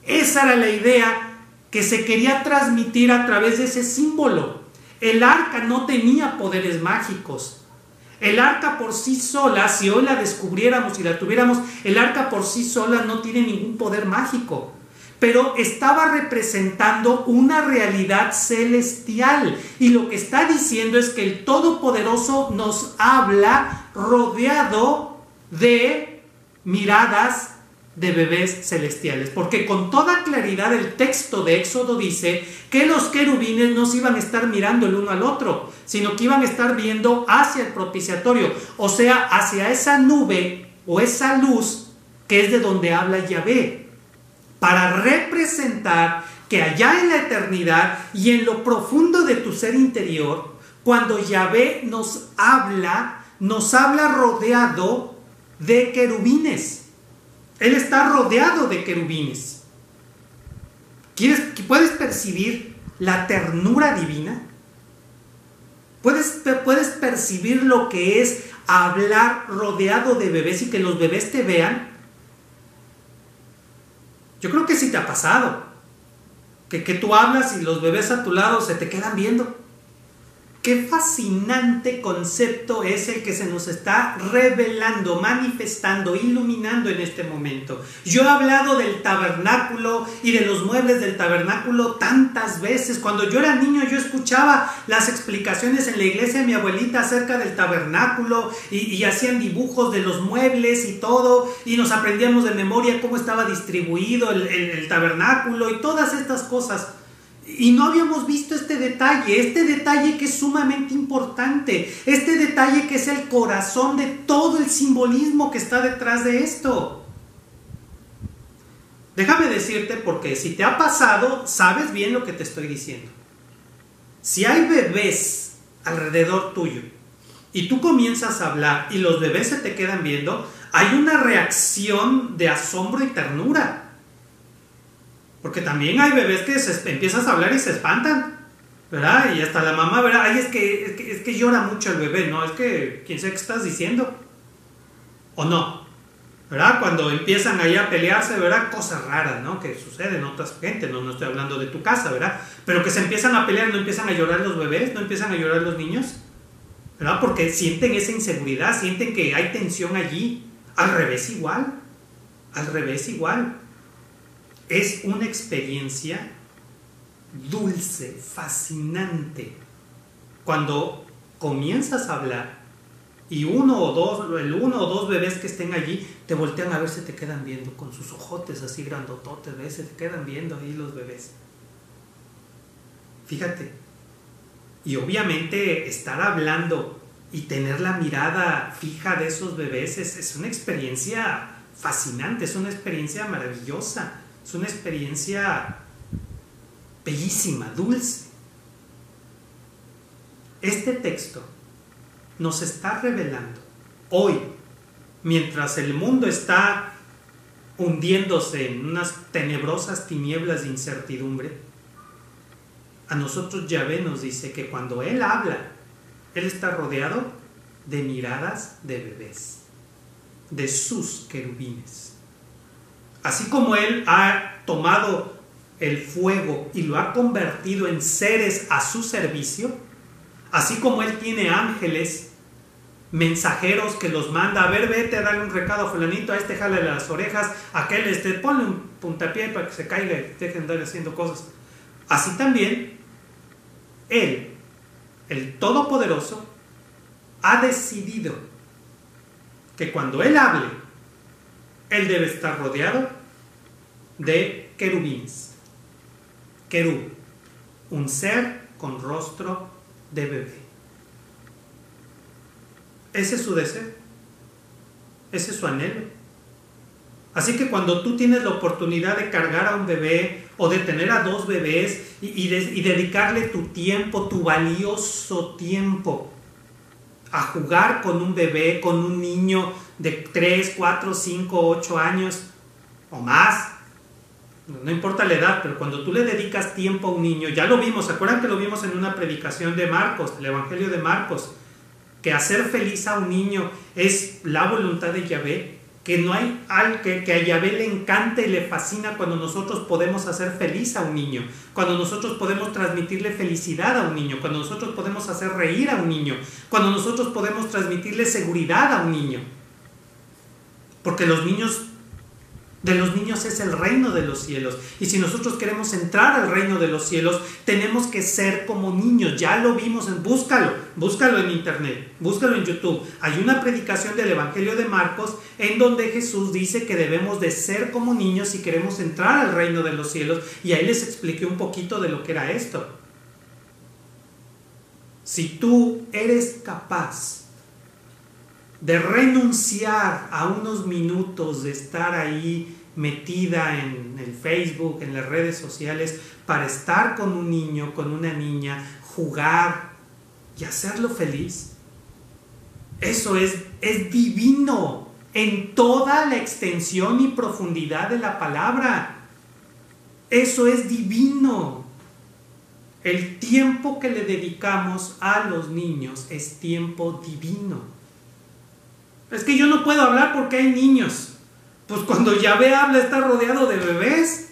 Esa era la idea que se quería transmitir a través de ese símbolo. El arca no tenía poderes mágicos. El arca por sí sola, si hoy la descubriéramos y la tuviéramos, el arca por sí sola no tiene ningún poder mágico. Pero estaba representando una realidad celestial. Y lo que está diciendo es que el Todopoderoso nos habla rodeado de miradas de bebés celestiales, porque con toda claridad el texto de Éxodo dice que los querubines no se iban a estar mirando el uno al otro, sino que iban a estar viendo hacia el propiciatorio, o sea, hacia esa nube o esa luz que es de donde habla Yahvé, para representar que allá en la eternidad y en lo profundo de tu ser interior, cuando Yahvé nos habla rodeado de querubines. Él está rodeado de querubines. ¿Puedes percibir la ternura divina? ¿Puedes percibir lo que es hablar rodeado de bebés y que los bebés te vean? Yo creo que sí te ha pasado. Que tú hablas y los bebés a tu lado se te quedan viendo. Qué fascinante concepto es el que se nos está revelando, manifestando, iluminando en este momento. Yo he hablado del tabernáculo y de los muebles del tabernáculo tantas veces. Cuando yo era niño yo escuchaba las explicaciones en la iglesia de mi abuelita acerca del tabernáculo y hacían dibujos de los muebles y todo, y nos aprendíamos de memoria cómo estaba distribuido el tabernáculo y todas estas cosas. Y no habíamos visto este detalle que es sumamente importante, este detalle que es el corazón de todo el simbolismo que está detrás de esto. Déjame decirte, porque si te ha pasado, sabes bien lo que te estoy diciendo. Si hay bebés alrededor tuyo y tú comienzas a hablar y los bebés se te quedan viendo, hay una reacción de asombro y ternura. Porque también hay bebés que empiezas a hablar y se espantan, ¿verdad? Y hasta la mamá, ¿verdad? Ay, es que llora mucho el bebé, ¿no? Es que, ¿quién sabe qué estás diciendo? ¿O no? ¿Verdad? Cuando empiezan ahí a pelearse, ¿verdad? Cosas raras, ¿no? Que suceden en otras gente, no estoy hablando de tu casa, ¿verdad? Pero que se empiezan a pelear, no empiezan a llorar los bebés, no empiezan a llorar los niños, ¿verdad? Porque sienten esa inseguridad, sienten que hay tensión allí. Al revés igual. Es una experiencia dulce, fascinante, cuando comienzas a hablar y el uno o dos bebés que estén allí te voltean a ver, se te quedan viendo con sus ojotes así grandototes, ¿ves? Se te quedan viendo ahí los bebés. Fíjate. Y obviamente estar hablando y tener la mirada fija de esos bebés es una experiencia fascinante, es una experiencia maravillosa. Es una experiencia bellísima, dulce. Este texto nos está revelando hoy, mientras el mundo está hundiéndose en unas tenebrosas tinieblas de incertidumbre, a nosotros Yahvé nos dice que cuando Él habla, Él está rodeado de miradas de bebés, de sus querubines. Así como Él ha tomado el fuego y lo ha convertido en seres a su servicio, así como Él tiene ángeles, mensajeros que los manda, a ver, vete a darle un recado a fulanito, a este jale las orejas, a aquel ponle un puntapié para que se caiga y dejen de andar haciendo cosas. Así también, Él, el Todopoderoso, ha decidido que cuando Él hable, Él debe estar rodeado de querubines. Querub, un ser con rostro de bebé. Ese es su deseo. Ese es su anhelo. Así que cuando tú tienes la oportunidad de cargar a un bebé o de tener a 2 bebés y dedicarle tu tiempo, tu valioso tiempo a jugar con un bebé, con un niño de 3, 4, 5, 8 años o más. No importa la edad, pero cuando tú le dedicas tiempo a un niño, ya lo vimos, ¿se acuerdan que lo vimos en una predicación de Marcos, el Evangelio de Marcos? Que hacer feliz a un niño es la voluntad de Yahvé, que no hay algo que a Yahvé le encanta y le fascina cuando nosotros podemos hacer feliz a un niño, cuando nosotros podemos transmitirle felicidad a un niño, cuando nosotros podemos hacer reír a un niño, cuando nosotros podemos transmitirle seguridad a un niño. Porque de los niños es el reino de los cielos. Y si nosotros queremos entrar al reino de los cielos, tenemos que ser como niños. Ya lo vimos, búscalo en internet, búscalo en YouTube. Hay una predicación del Evangelio de Marcos en donde Jesús dice que debemos de ser como niños si queremos entrar al reino de los cielos. Y ahí les expliqué un poquito de lo que era esto. Si tú eres capaz de renunciar a unos minutos de estar ahí metida en el Facebook, en las redes sociales, para estar con un niño, con una niña, jugar y hacerlo feliz, eso es divino en toda la extensión y profundidad de la palabra. Eso es divino. El tiempo que le dedicamos a los niños es tiempo divino. Es que yo no puedo hablar porque hay niños. Pues cuando Yahvé habla está rodeado de bebés.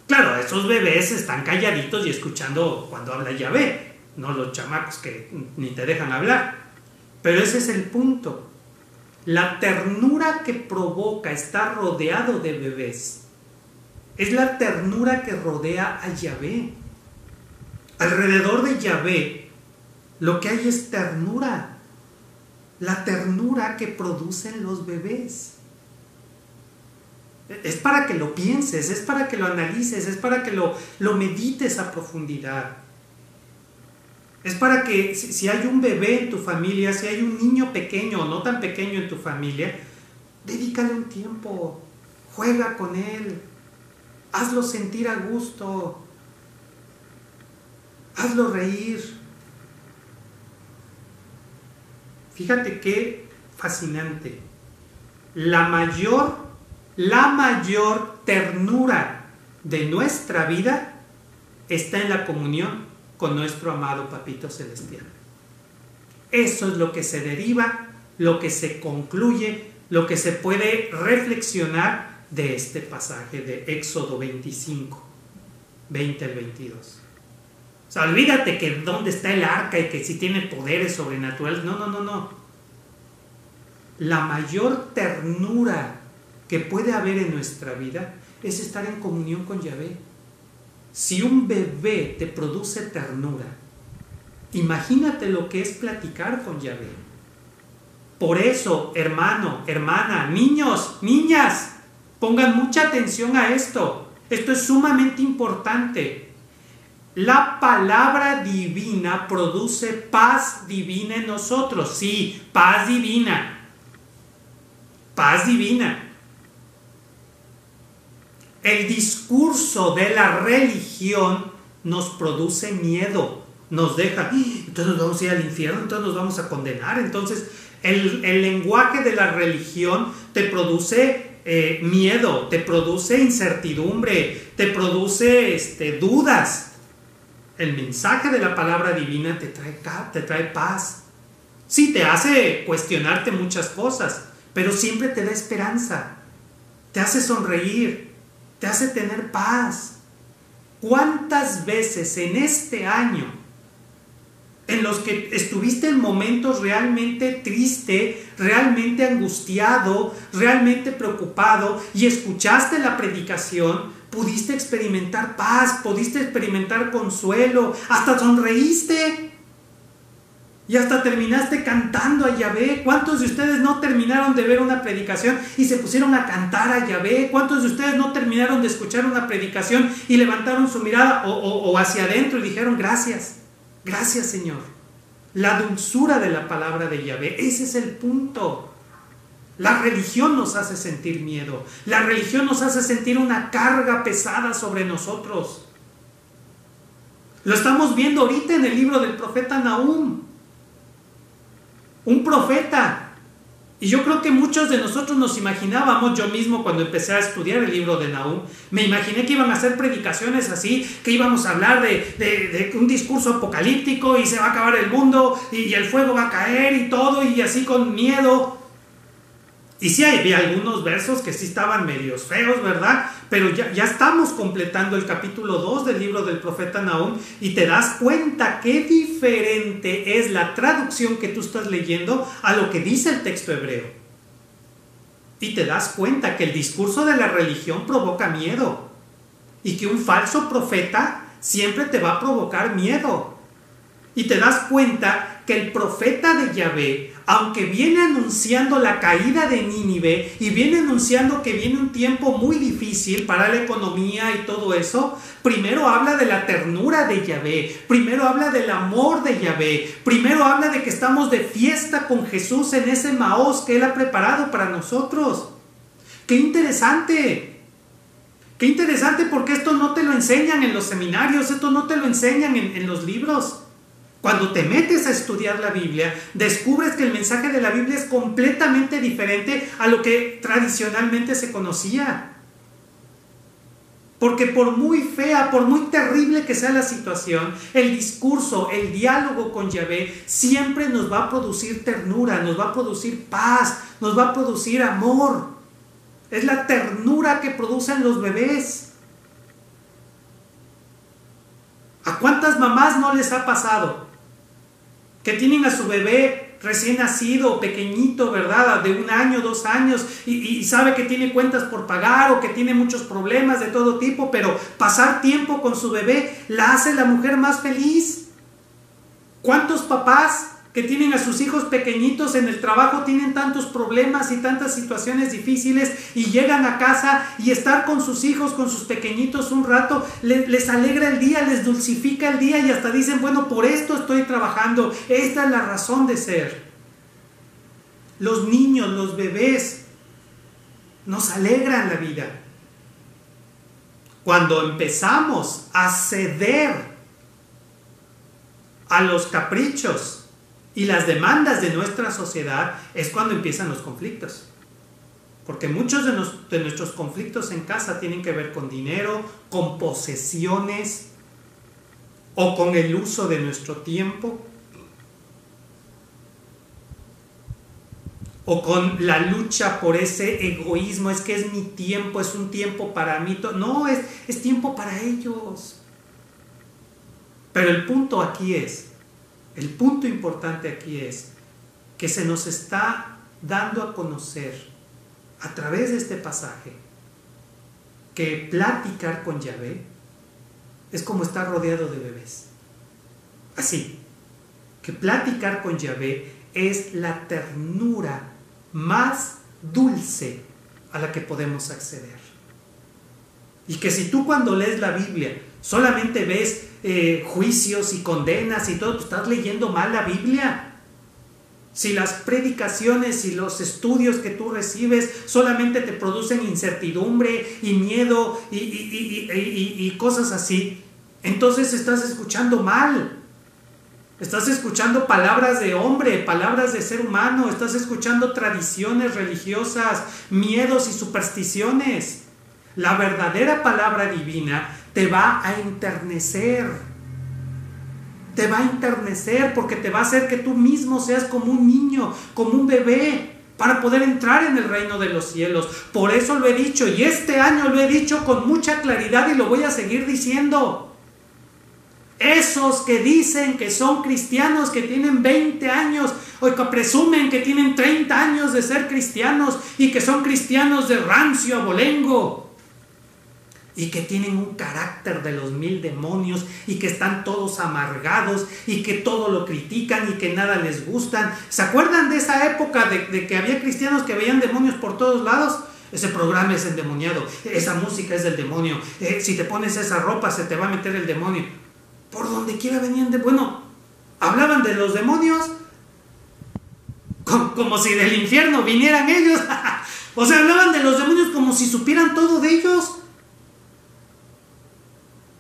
Claro, esos bebés están calladitos y escuchando cuando habla Yahvé, no los chamacos que ni te dejan hablar. Pero ese es el punto. La ternura que provoca estar rodeado de bebés es la ternura que rodea a Yahvé. Alrededor de Yahvé lo que hay es ternura. La ternura que producen los bebés. Es para que lo pienses, es para que lo analices, es para que lo medites a profundidad. Es para que si hay un bebé en tu familia, si hay un niño pequeño o no tan pequeño en tu familia, dedícale un tiempo, juega con él, hazlo sentir a gusto, hazlo reír. Fíjate qué fascinante. La mayor ternura de nuestra vida está en la comunión con nuestro amado Papito Celestial. Eso es lo que se deriva, lo que se concluye, lo que se puede reflexionar de este pasaje de Éxodo 25, 20 al 22. O sea, olvídate que dónde está el arca y que si tiene poderes sobrenaturales. No. La mayor ternura que puede haber en nuestra vida es estar en comunión con Yahvé. Si un bebé te produce ternura, imagínate lo que es platicar con Yahvé. Por eso, hermano, hermana, niños, niñas, pongan mucha atención a esto. Esto es sumamente importante. La palabra divina produce paz divina en nosotros. Sí, paz divina. Paz divina. El discurso de la religión nos produce miedo. Nos deja, entonces nos vamos a ir al infierno, entonces nos vamos a condenar. Entonces el lenguaje de la religión te produce miedo, te produce incertidumbre, te produce dudas. El mensaje de la palabra divina te trae paz. Sí, te hace cuestionarte muchas cosas, pero siempre te da esperanza, te hace sonreír, te hace tener paz. ¿Cuántas veces en este año en los que estuviste en momentos realmente triste, realmente angustiado, realmente preocupado y escuchaste la predicación, pudiste experimentar paz, pudiste experimentar consuelo, hasta sonreíste y hasta terminaste cantando a Yahvé? ¿Cuántos de ustedes no terminaron de ver una predicación y se pusieron a cantar a Yahvé? ¿Cuántos de ustedes no terminaron de escuchar una predicación y levantaron su mirada o hacia adentro y dijeron gracias? Gracias, Señor. La dulzura de la palabra de Yahvé, ese es el punto. La religión nos hace sentir miedo. La religión nos hace sentir una carga pesada sobre nosotros. Lo estamos viendo ahorita en el libro del profeta Nahum. Un profeta. Y yo creo que muchos de nosotros nos imaginábamos, yo mismo cuando empecé a estudiar el libro de Nahum, me imaginé que iban a hacer predicaciones así, que íbamos a hablar de un discurso apocalíptico y se va a acabar el mundo y el fuego va a caer y todo y así con miedo. Y sí, había algunos versos que sí estaban medios feos, ¿verdad? Pero ya estamos completando el capítulo 2 del libro del profeta Nahum y te das cuenta qué diferente es la traducción que tú estás leyendo a lo que dice el texto hebreo. Y te das cuenta que el discurso de la religión provoca miedo y que un falso profeta siempre te va a provocar miedo. Y te das cuenta que el profeta de Yahvé, aunque viene anunciando la caída de Nínive y viene anunciando que viene un tiempo muy difícil para la economía y todo eso, primero habla de la ternura de Yahvé, primero habla del amor de Yahvé, primero habla de que estamos de fiesta con Jesús en ese Maós que Él ha preparado para nosotros. ¡Qué interesante! ¡Qué interesante! Porque esto no te lo enseñan en los seminarios, esto no te lo enseñan en los libros. Cuando te metes a estudiar la Biblia, descubres que el mensaje de la Biblia es completamente diferente a lo que tradicionalmente se conocía. Porque por muy fea, por muy terrible que sea la situación, el discurso, el diálogo con Yahvé siempre nos va a producir ternura, nos va a producir paz, nos va a producir amor. Es la ternura que producen los bebés. ¿A cuántas mamás no les ha pasado? Que tienen a su bebé recién nacido, pequeñito, ¿verdad? De 1 año, 2 años, y sabe que tiene cuentas por pagar o que tiene muchos problemas de todo tipo, pero pasar tiempo con su bebé la hace la mujer más feliz. ¿Cuántos papás que tienen a sus hijos pequeñitos en el trabajo tienen tantos problemas y tantas situaciones difíciles y llegan a casa y estar con sus hijos, con sus pequeñitos un rato, les alegra el día, les dulcifica el día y hasta dicen, bueno, por esto estoy trabajando, esta es la razón de ser? Los niños, los bebés nos alegran la vida. Cuando empezamos a ceder a los caprichos y las demandas de nuestra sociedad, es cuando empiezan los conflictos. Porque muchos de nuestros conflictos en casa tienen que ver con dinero, con posesiones o con el uso de nuestro tiempo o con la lucha por ese egoísmo. Es que es mi tiempo, es un tiempo para mí. No, es tiempo para ellos. Pero el punto aquí es, el punto importante aquí es que se nos está dando a conocer a través de este pasaje que platicar con Yahvé es como estar rodeado de bebés. Así, que platicar con Yahvé es la ternura más dulce a la que podemos acceder. Y que si tú cuando lees la Biblia solamente ves juicios y condenas y todo, pues estás leyendo mal la Biblia. Si las predicaciones y los estudios que tú recibes solamente te producen incertidumbre y miedo y cosas así, entonces estás escuchando mal. Estás escuchando palabras de hombre, palabras de ser humano, estás escuchando tradiciones religiosas, miedos y supersticiones. La verdadera palabra divina te va a enternecer. Te va a enternecer porque te va a hacer que tú mismo seas como un niño, como un bebé, para poder entrar en el reino de los cielos. Por eso lo he dicho, y este año lo he dicho con mucha claridad y lo voy a seguir diciendo. Esos que dicen que son cristianos, que tienen 20 años, o que presumen que tienen 30 años de ser cristianos, y que son cristianos de rancio abolengo, y que tienen un carácter de los 1000 demonios, y que están todos amargados, y que todo lo critican, y que nada les gustan. ¿Se acuerdan de esa época de que había cristianos que veían demonios por todos lados? Ese programa es endemoniado, esa música es del demonio, si te pones esa ropa se te va a meter el demonio. Por donde quiera venían hablaban de los demonios con como si del infierno vinieran ellos. O sea, hablaban de los demonios como si supieran todo de ellos.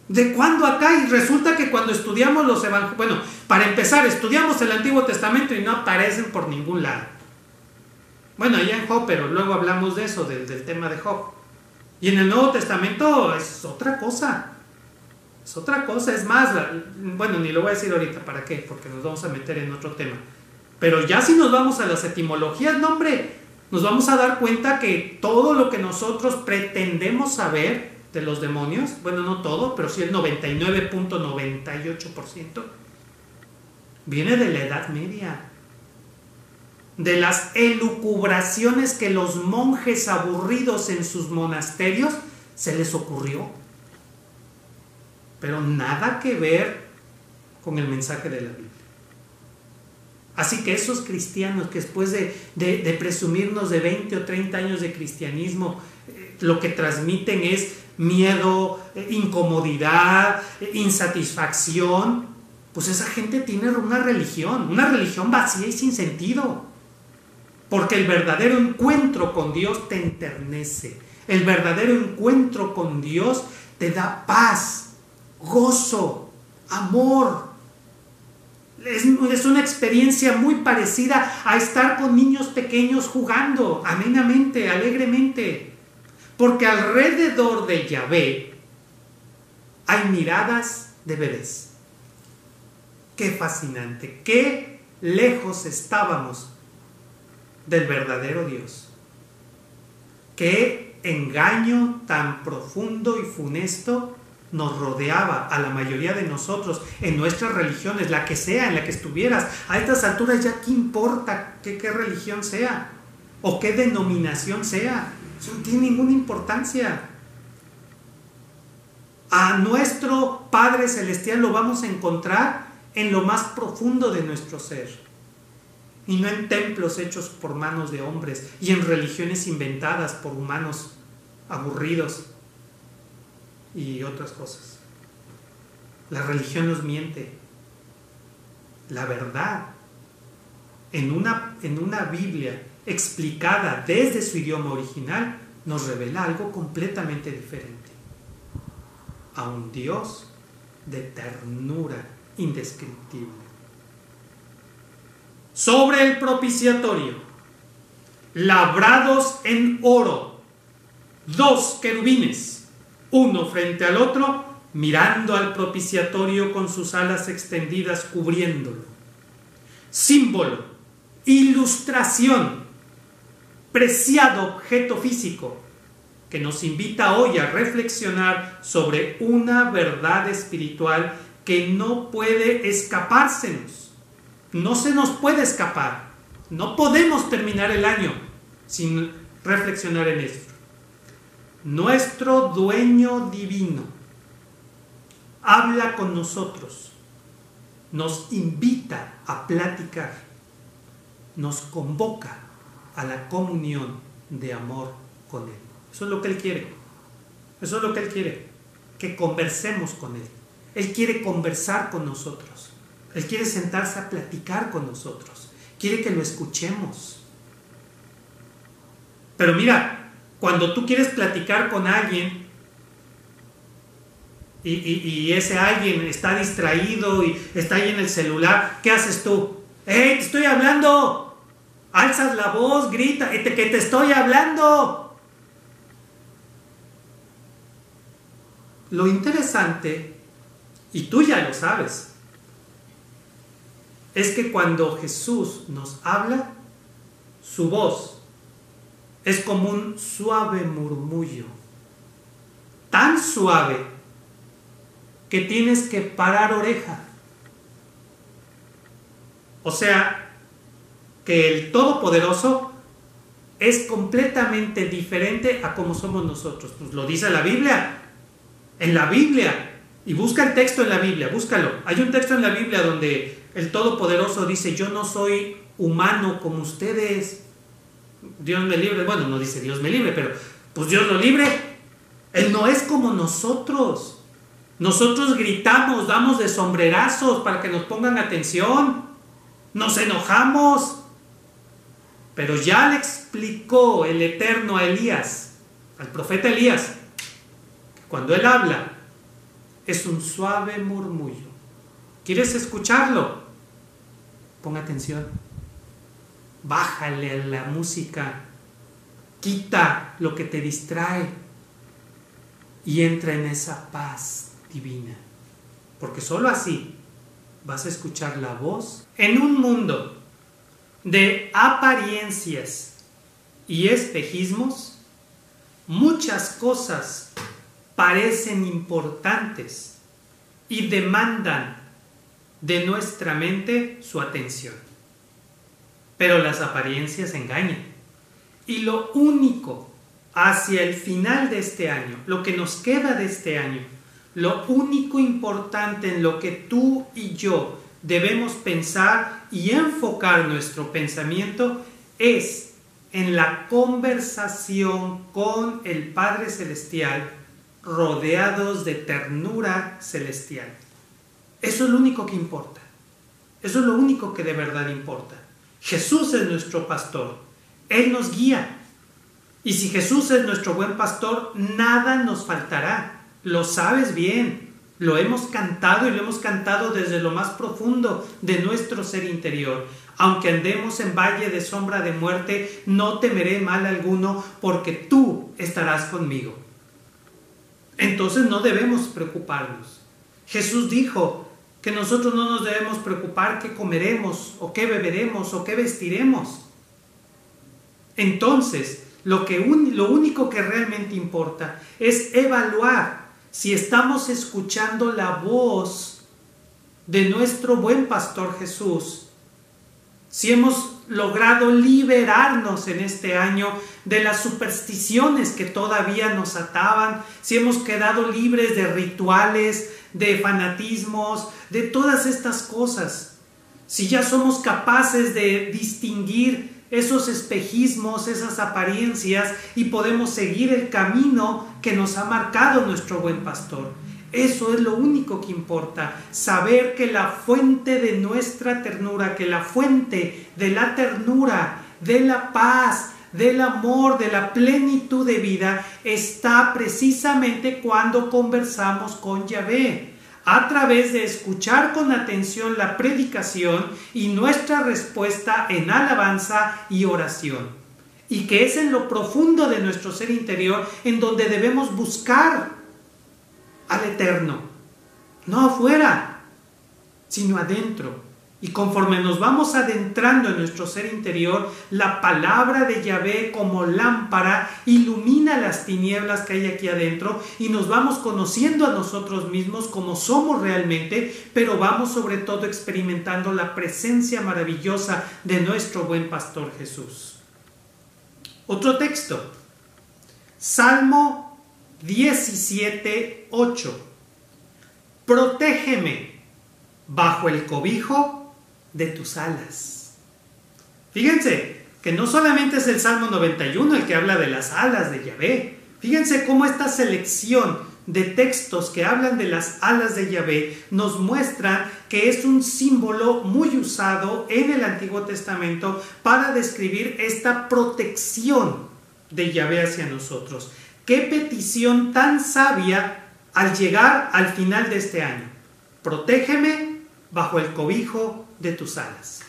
¿De cuándo acá? Y resulta que cuando estudiamos los evangelios, bueno, para empezar, estudiamos el Antiguo Testamento y no aparecen por ningún lado. Bueno, allá en Job, pero luego hablamos de eso, del tema de Job. Y en el Nuevo Testamento es otra cosa. Es otra cosa, es más, bueno, ni lo voy a decir ahorita, ¿para qué? Porque nos vamos a meter en otro tema. Pero ya si nos vamos a las etimologías, no hombre, nos vamos a dar cuenta que todo lo que nosotros pretendemos saber de los demonios, bueno, no todo, pero sí el 99.98%, viene de la Edad Media. De las elucubraciones que los monjes aburridos en sus monasterios se les ocurrió. Pero nada que ver con el mensaje de la Biblia. Así que esos cristianos que después de presumirnos de 20 o 30 años de cristianismo, lo que transmiten es miedo, incomodidad, insatisfacción, pues esa gente tiene una religión vacía y sin sentido. Porque el verdadero encuentro con Dios te enternece. El verdadero encuentro con Dios te da paz, gozo, amor. Es una experiencia muy parecida a estar con niños pequeños jugando amenamente, alegremente. Porque alrededor de Yahvé hay miradas de bebés. Qué fascinante, qué lejos estábamos del verdadero Dios. Qué engaño tan profundo y funesto nos rodeaba a la mayoría de nosotros en nuestras religiones, la que sea, en la que estuvieras. A estas alturas ya qué importa qué religión sea o qué denominación sea. Eso no tiene ninguna importancia. A nuestro Padre Celestial lo vamos a encontrar en lo más profundo de nuestro ser. Y no en templos hechos por manos de hombres y en religiones inventadas por humanos aburridos y otras cosas. La religión nos miente. La verdad, en una Biblia explicada desde su idioma original, nos revela algo completamente diferente. A un Dios de ternura indescriptible. Sobre el propiciatorio, labrados en oro, 2 querubines, uno frente al otro, mirando al propiciatorio con sus alas extendidas cubriéndolo. Símbolo, ilustración, preciado objeto físico que nos invita hoy a reflexionar sobre una verdad espiritual que no puede escapársenos. No se nos puede escapar. No podemos terminar el año sin reflexionar en esto. Nuestro dueño divino habla con nosotros, nos invita a platicar, nos convoca a la comunión de amor con Él. Eso es lo que Él quiere. Eso es lo que Él quiere, que conversemos con Él. Él quiere conversar con nosotros. Él quiere sentarse a platicar con nosotros. Quiere que lo escuchemos. Pero mira, cuando tú quieres platicar con alguien y ese alguien está distraído y está ahí en el celular, ¿qué haces tú? ¡Hey, te estoy hablando! Alzas la voz, grita, que te estoy hablando. Lo interesante, y tú ya lo sabes, es que cuando Jesús nos habla, su voz es como un suave murmullo, tan suave que tienes que parar oreja. O sea, que el Todopoderoso es completamente diferente a como somos nosotros. Pues lo dice la Biblia. En la Biblia, y busca el texto en la Biblia, búscalo. Hay un texto en la Biblia donde el Todopoderoso dice: yo no soy humano como ustedes. Dios me libre. Bueno, no dice Dios me libre, pero pues Dios lo libre. Él no es como nosotros. Nosotros gritamos, damos de sombrerazos para que nos pongan atención. Nos enojamos. Pero ya le explicó el Eterno a Elías, al profeta Elías, que cuando él habla es un suave murmullo. ¿Quieres escucharlo? Pon atención. Bájale a la música, quita lo que te distrae y entra en esa paz divina. Porque solo así vas a escuchar la voz en un mundo de apariencias y espejismos. Muchas cosas parecen importantes y demandan de nuestra mente su atención, pero las apariencias engañan, y lo único hacia el final de este año, lo que nos queda de este año, lo único importante en lo que tú y yo debemos pensar y enfocar nuestro pensamiento es en la conversación con el Padre Celestial, rodeados de ternura celestial. Eso es lo único que importa. Eso es lo único que de verdad importa. Jesús es nuestro pastor. Él nos guía. Y si Jesús es nuestro buen pastor, nada nos faltará. Lo sabes bien. Lo hemos cantado y lo hemos cantado desde lo más profundo de nuestro ser interior. Aunque andemos en valle de sombra de muerte, no temeré mal alguno, porque tú estarás conmigo. Entonces no debemos preocuparnos. Jesús dijo que nosotros no nos debemos preocupar qué comeremos, o qué beberemos, o qué vestiremos. Entonces, lo único que realmente importa es evaluar si estamos escuchando la voz de nuestro buen pastor Jesús, si hemos logrado liberarnos en este año de las supersticiones que todavía nos ataban, si hemos quedado libres de rituales, de fanatismos, de todas estas cosas, si ya somos capaces de distinguir esos espejismos, esas apariencias, y podemos seguir el camino que nos ha marcado nuestro buen pastor. Eso es lo único que importa, saber que la fuente de nuestra ternura, que la fuente de la ternura, de la paz, del amor, de la plenitud de vida, está precisamente cuando conversamos con Yahvé, a través de escuchar con atención la predicación y nuestra respuesta en alabanza y oración. Y que es en lo profundo de nuestro ser interior en donde debemos buscar al Eterno, no afuera, sino adentro. Y conforme nos vamos adentrando en nuestro ser interior, la palabra de Yahvé como lámpara ilumina las tinieblas que hay aquí adentro, y nos vamos conociendo a nosotros mismos como somos realmente, pero vamos sobre todo experimentando la presencia maravillosa de nuestro buen pastor Jesús. Otro texto, Salmo 17:8. Protégeme bajo el cobijo de tus alas. Fíjense que no solamente es el Salmo 91 el que habla de las alas de Yahvé. Fíjense cómo esta selección de textos que hablan de las alas de Yahvé nos muestra que es un símbolo muy usado en el Antiguo Testamento para describir esta protección de Yahvé hacia nosotros. ¡Qué petición tan sabia al llegar al final de este año! Protégeme bajo el cobijo de tus alas.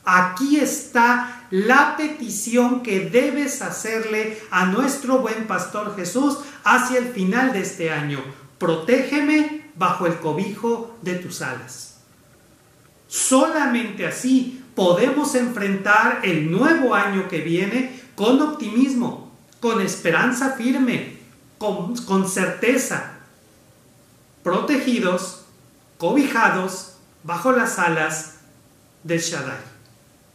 Aquí está la petición que debes hacerle a nuestro buen pastor Jesús hacia el final de este año. Protégeme bajo el cobijo de tus alas. Solamente así podemos enfrentar el nuevo año que viene con optimismo, con esperanza firme, con certeza, protegidos, cobijados bajo las alas del Shaddai.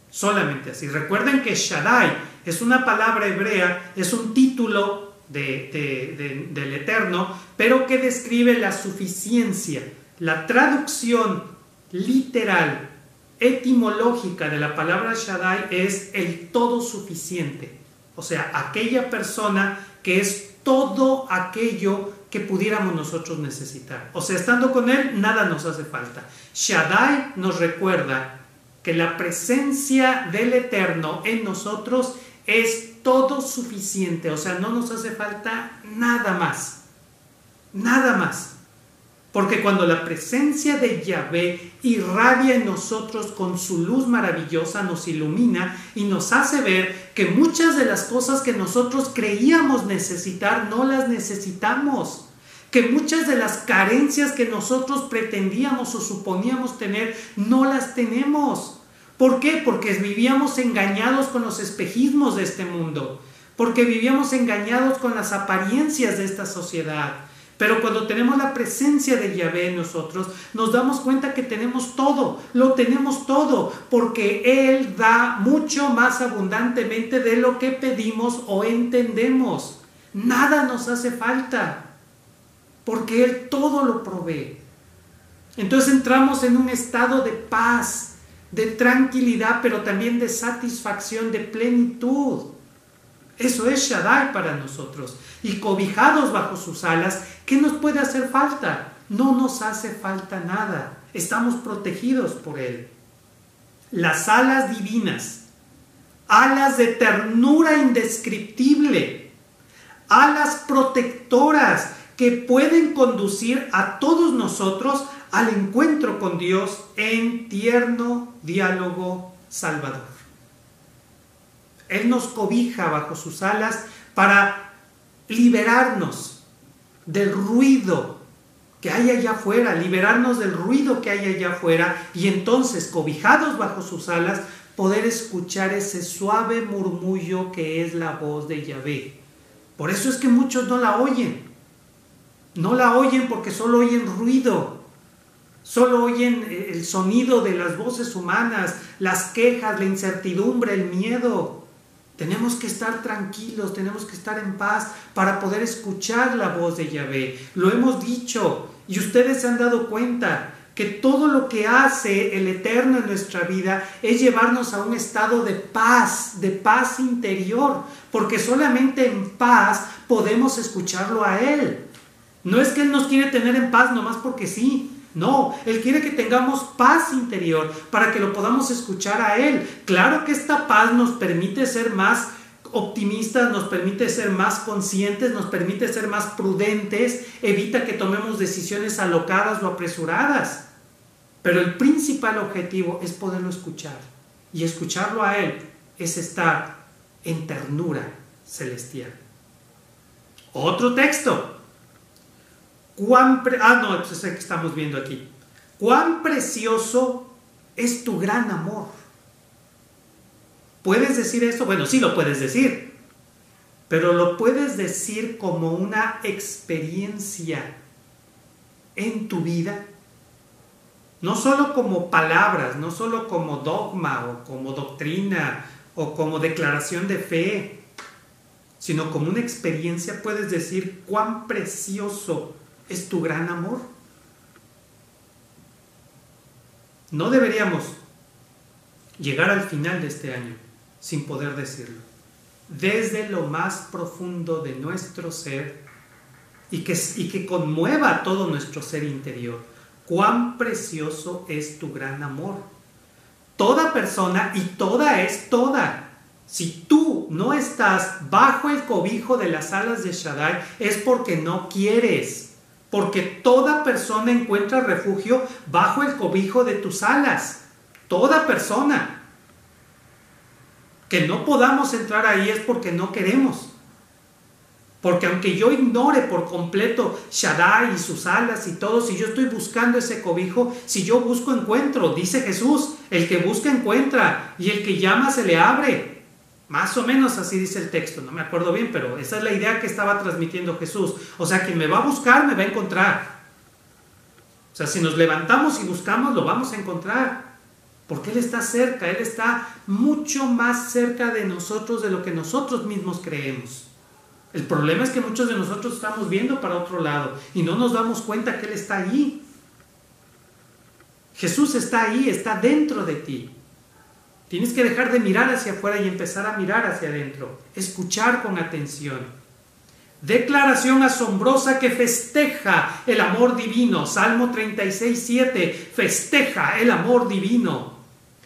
Solamente así. Recuerden que Shaddai es una palabra hebrea, es un título del Eterno, pero que describe la suficiencia. La traducción literal, etimológica de la palabra Shaddai es el todo suficiente. O sea, aquella persona que es todo aquello que pudiéramos nosotros necesitar. O sea, estando con Él, nada nos hace falta. Shaddai nos recuerda que la presencia del Eterno en nosotros es todo suficiente, o sea, no nos hace falta nada más, nada más. Porque cuando la presencia de Yahvé irradia en nosotros con su luz maravillosa, nos ilumina y nos hace ver que muchas de las cosas que nosotros creíamos necesitar no las necesitamos. Que muchas de las carencias que nosotros pretendíamos o suponíamos tener no las tenemos. ¿Por qué? Porque vivíamos engañados con los espejismos de este mundo. Porque vivíamos engañados con las apariencias de esta sociedad. Pero cuando tenemos la presencia de Yahvé en nosotros, nos damos cuenta que tenemos todo, lo tenemos todo, porque Él da mucho más abundantemente de lo que pedimos o entendemos. Nada nos hace falta, porque Él todo lo provee. Entonces entramos en un estado de paz, de tranquilidad, pero también de satisfacción, de plenitud. Eso es Shaddai para nosotros. Y cobijados bajo sus alas, ¿qué nos puede hacer falta? No nos hace falta nada. Estamos protegidos por Él. Las alas divinas, alas de ternura indescriptible, alas protectoras que pueden conducir a todos nosotros al encuentro con Dios en tierno diálogo salvador. Él nos cobija bajo sus alas para liberarnos del ruido que hay allá afuera, liberarnos del ruido que hay allá afuera y entonces, cobijados bajo sus alas, poder escuchar ese suave murmullo que es la voz de Yahvé. Por eso es que muchos no la oyen. No la oyen porque solo oyen ruido. Solo oyen el sonido de las voces humanas, las quejas, la incertidumbre, el miedo. Tenemos que estar tranquilos, tenemos que estar en paz para poder escuchar la voz de Yahvé. Lo hemos dicho y ustedes se han dado cuenta que todo lo que hace el Eterno en nuestra vida es llevarnos a un estado de paz interior, porque solamente en paz podemos escucharlo a Él. No es que Él nos quiere tener en paz nomás porque sí. No, Él quiere que tengamos paz interior para que lo podamos escuchar a Él. Claro que esta paz nos permite ser más optimistas, nos permite ser más conscientes, nos permite ser más prudentes, evita que tomemos decisiones alocadas o apresuradas. Pero el principal objetivo es poderlo escuchar. Y escucharlo a Él es estar en ternura celestial. Otro texto. Es el que estamos viendo aquí. Cuán precioso es tu gran amor. ¿Puedes decir eso? Bueno, sí lo puedes decir, pero lo puedes decir como una experiencia en tu vida, no solo como palabras, no solo como dogma o como doctrina o como declaración de fe, sino como una experiencia. Puedes decir cuán precioso es tu gran amor. No deberíamos llegar al final de este año sin poder decirlo. Desde lo más profundo de nuestro ser y que conmueva todo nuestro ser interior. Cuán precioso es tu gran amor. Toda persona, y toda es toda. Si tú no estás bajo el cobijo de las alas de Shaddai, es porque no quieres. Porque toda persona encuentra refugio bajo el cobijo de tus alas. Toda persona. Que no podamos entrar ahí es porque no queremos. Porque aunque yo ignore por completo Shaddai y sus alas y todo, si yo estoy buscando ese cobijo, si yo busco encuentro, dice Jesús, el que busca encuentra y el que llama se le abre. Más o menos así dice el texto, no me acuerdo bien, pero esa es la idea que estaba transmitiendo Jesús. O sea, quien me va a buscar, me va a encontrar. O sea, si nos levantamos y buscamos, lo vamos a encontrar. Porque Él está cerca, Él está mucho más cerca de nosotros de lo que nosotros mismos creemos. El problema es que muchos de nosotros estamos viendo para otro lado y no nos damos cuenta que Él está allí. Jesús está ahí, está dentro de ti. Tienes que dejar de mirar hacia afuera y empezar a mirar hacia adentro. Escuchar con atención. Declaración asombrosa que festeja el amor divino. Salmo 36:7. Festeja el amor divino.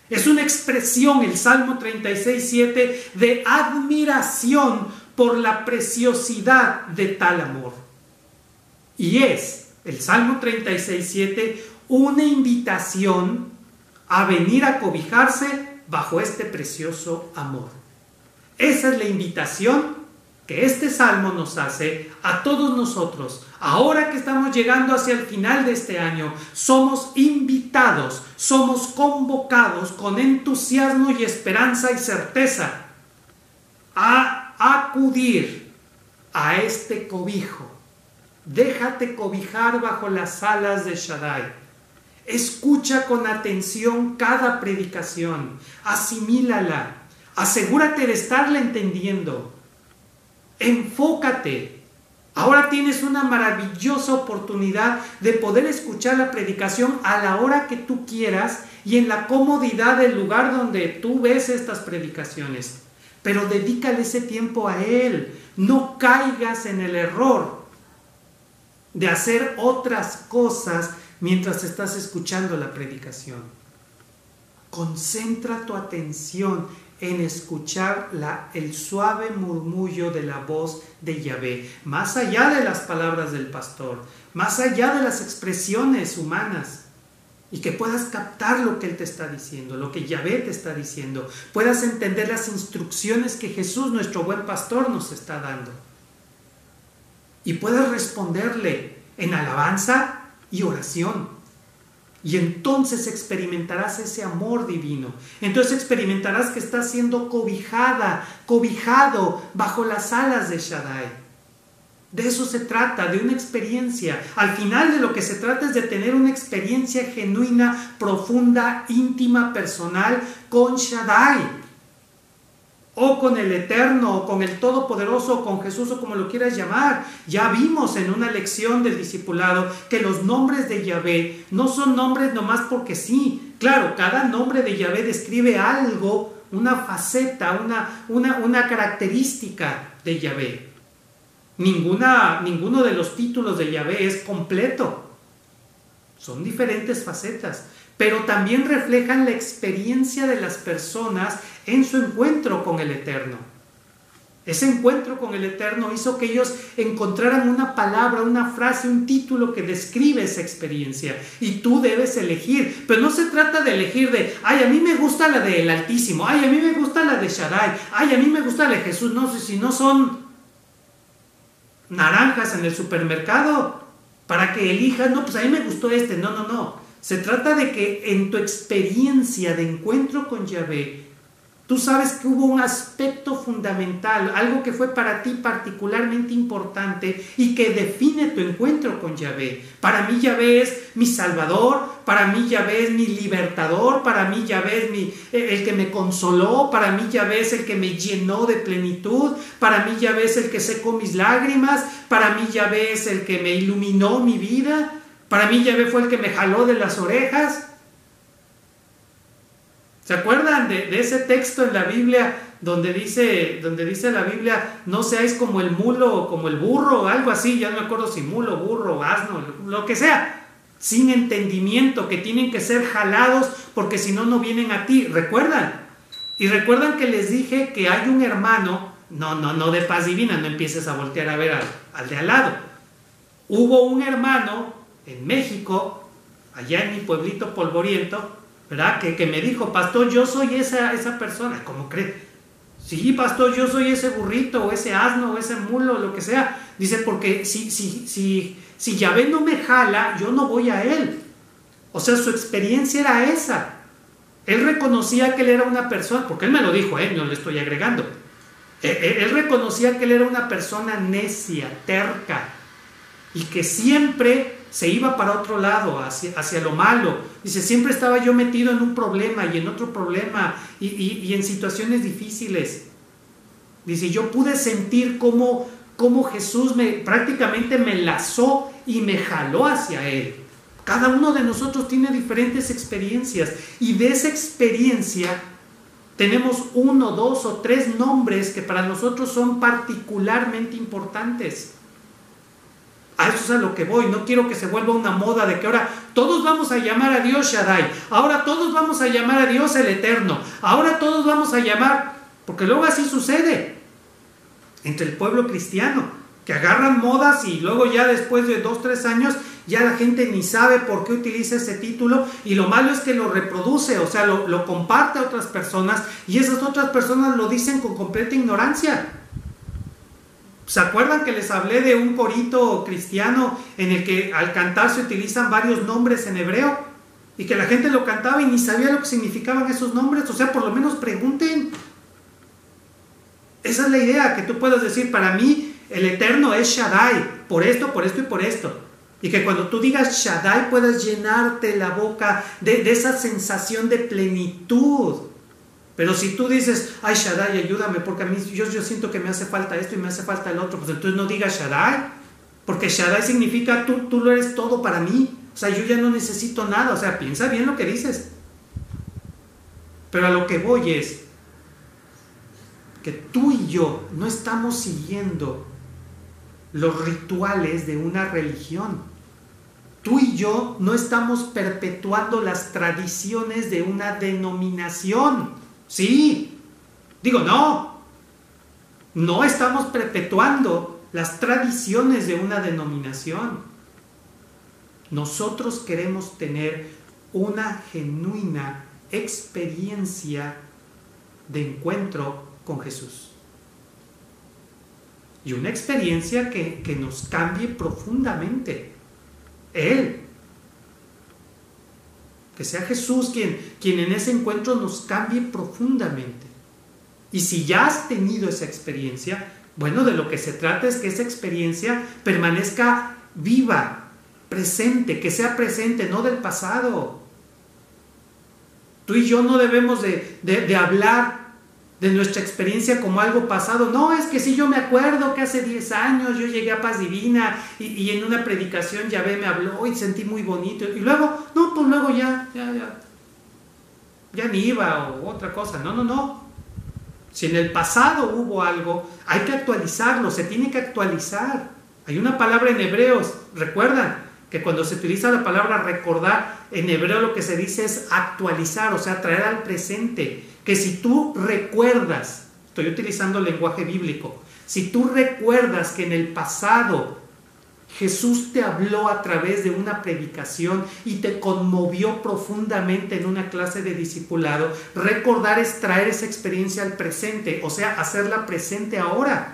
Es una expresión, el Salmo 36:7, de admiración por la preciosidad de tal amor. Y es el Salmo 36:7 una invitación a venir a cobijarse bajo este precioso amor. Esa es la invitación que este salmo nos hace a todos nosotros. Ahora que estamos llegando hacia el final de este año, somos invitados, somos convocados con entusiasmo y esperanza y certeza a acudir a este cobijo. Déjate cobijar bajo las alas de Shaddai. Escucha con atención cada predicación, asimílala, asegúrate de estarla entendiendo. Enfócate. Ahora tienes una maravillosa oportunidad de poder escuchar la predicación a la hora que tú quieras y en la comodidad del lugar donde tú ves estas predicaciones. Pero dedícale ese tiempo a Él. No caigas en el error de hacer otras cosas mientras estás escuchando la predicación. Concentra tu atención en escuchar el suave murmullo de la voz de Yahvé, más allá de las palabras del pastor, más allá de las expresiones humanas, y que puedas captar lo que Él te está diciendo, lo que Yahvé te está diciendo, puedas entender las instrucciones que Jesús, nuestro buen pastor, nos está dando, y puedas responderle en alabanza y oración. Y entonces experimentarás ese amor divino. Entonces experimentarás que estás siendo cobijado bajo las alas de Shaddai. De eso se trata, de una experiencia. Al final de lo que se trata es de tener una experiencia genuina, profunda, íntima, personal con Shaddai. O con el Eterno, o con el Todopoderoso, o con Jesús, o como lo quieras llamar. Ya vimos en una lección del discipulado que los nombres de Yahvé no son nombres nomás porque sí. Claro, cada nombre de Yahvé describe algo, una faceta, una característica de Yahvé. Ninguno de los títulos de Yahvé es completo. Son diferentes facetas, pero también reflejan la experiencia de las personas en su encuentro con el Eterno. Ese encuentro con el Eterno hizo que ellos encontraran una palabra, una frase, un título que describe esa experiencia. Y tú debes elegir. Pero no se trata de elegir de, ay, a mí me gusta la del Altísimo, ay, a mí me gusta la de Shaddai, ay, a mí me gusta la de Jesús. No sé si no son naranjas en el supermercado para que elijas, no, pues a mí me gustó este. No. Se trata de que en tu experiencia de encuentro con Yahvé, tú sabes que hubo un aspecto fundamental, algo que fue para ti particularmente importante y que define tu encuentro con Yahvé. Para mí Yahvé es mi Salvador, para mí Yahvé es mi libertador, para mí Yahvé es el que me consoló, para mí Yahvé es el que me llenó de plenitud, para mí Yahvé es el que secó mis lágrimas, para mí Yahvé es el que me iluminó mi vida, para mí Yahvé fue el que me jaló de las orejas. ¿Se acuerdan de ese texto en la Biblia donde dice la Biblia, no seáis como el mulo o como el burro o algo así? Ya no me acuerdo si mulo, burro, asno, lo que sea, sin entendimiento, que tienen que ser jalados porque si no, no vienen a ti. ¿Recuerdan? Y recuerdan que les dije que hay un hermano, no de paz divina, no empieces a voltear a ver al de al lado. Hubo un hermano en México, allá en mi pueblito polvoriento, ¿verdad? Que me dijo, pastor, yo soy esa persona. ¿Cómo cree? Sí, pastor, yo soy ese burrito, o ese asno, o ese mulo, o lo que sea. Dice, porque si Yahvé no me jala, yo no voy a él. O sea, su experiencia era esa. Él reconocía que él era una persona, porque él me lo dijo, no le estoy agregando. Él reconocía que él era una persona necia, terca, y que siempre se iba para otro lado, hacia lo malo. Dice, siempre estaba yo metido en un problema y en otro problema y en situaciones difíciles. Dice, yo pude sentir cómo Jesús prácticamente me lazó y me jaló hacia Él. Cada uno de nosotros tiene diferentes experiencias y de esa experiencia tenemos 1, 2 o 3 nombres que para nosotros son particularmente importantes. A eso es a lo que voy. No quiero que se vuelva una moda de que ahora todos vamos a llamar a Dios Shaddai, ahora todos vamos a llamar a Dios el Eterno, ahora todos vamos a llamar, porque luego así sucede entre el pueblo cristiano, que agarran modas y luego ya después de 2-3 años ya la gente ni sabe por qué utiliza ese título, y lo malo es que lo reproduce, o sea, lo comparte a otras personas, y esas otras personas lo dicen con completa ignorancia. ¿Se acuerdan que les hablé de un corito cristiano en el que al cantar se utilizan varios nombres en hebreo? Y que la gente lo cantaba y ni sabía lo que significaban esos nombres. O sea, por lo menos pregunten. Esa es la idea, que tú puedas decir, para mí el Eterno es Shaddai, por esto y por esto. Y que cuando tú digas Shaddai puedas llenarte la boca de esa sensación de plenitud. Pero si tú dices, ay Shaddai, ayúdame, porque a mí yo siento que me hace falta esto y me hace falta el otro, pues entonces no digas Shaddai, porque Shaddai significa tú lo eres todo para mí, o sea, yo ya no necesito nada, o sea, piensa bien lo que dices. Pero a lo que voy es que tú y yo no estamos siguiendo los rituales de una religión. Tú y yo no estamos perpetuando las tradiciones de una denominación. Sí, digo, no estamos perpetuando las tradiciones de una denominación. Nosotros queremos tener una genuina experiencia de encuentro con Jesús. Y una experiencia que nos cambie profundamente. Él. Que sea Jesús quien en ese encuentro nos cambie profundamente. Y si ya has tenido esa experiencia, bueno, de lo que se trata es que esa experiencia permanezca viva, presente, que sea presente, no del pasado. Tú y yo no debemos de hablar de nuestra experiencia como algo pasado. No, es que sí, yo me acuerdo que hace 10 años yo llegué a Paz Divina y en una predicación Yahvé me habló y sentí muy bonito, y luego, no, pues luego ya ni iba, o otra cosa. No. Si en el pasado hubo algo, hay que actualizarlo, se tiene que actualizar. Hay una palabra en hebreos, recuerdan que cuando se utiliza la palabra recordar, en hebreo lo que se dice es actualizar, o sea, traer al presente. Que si tú recuerdas, estoy utilizando el lenguaje bíblico, si tú recuerdas que en el pasado Jesús te habló a través de una predicación y te conmovió profundamente en una clase de discipulado, recordar es traer esa experiencia al presente, o sea, hacerla presente ahora.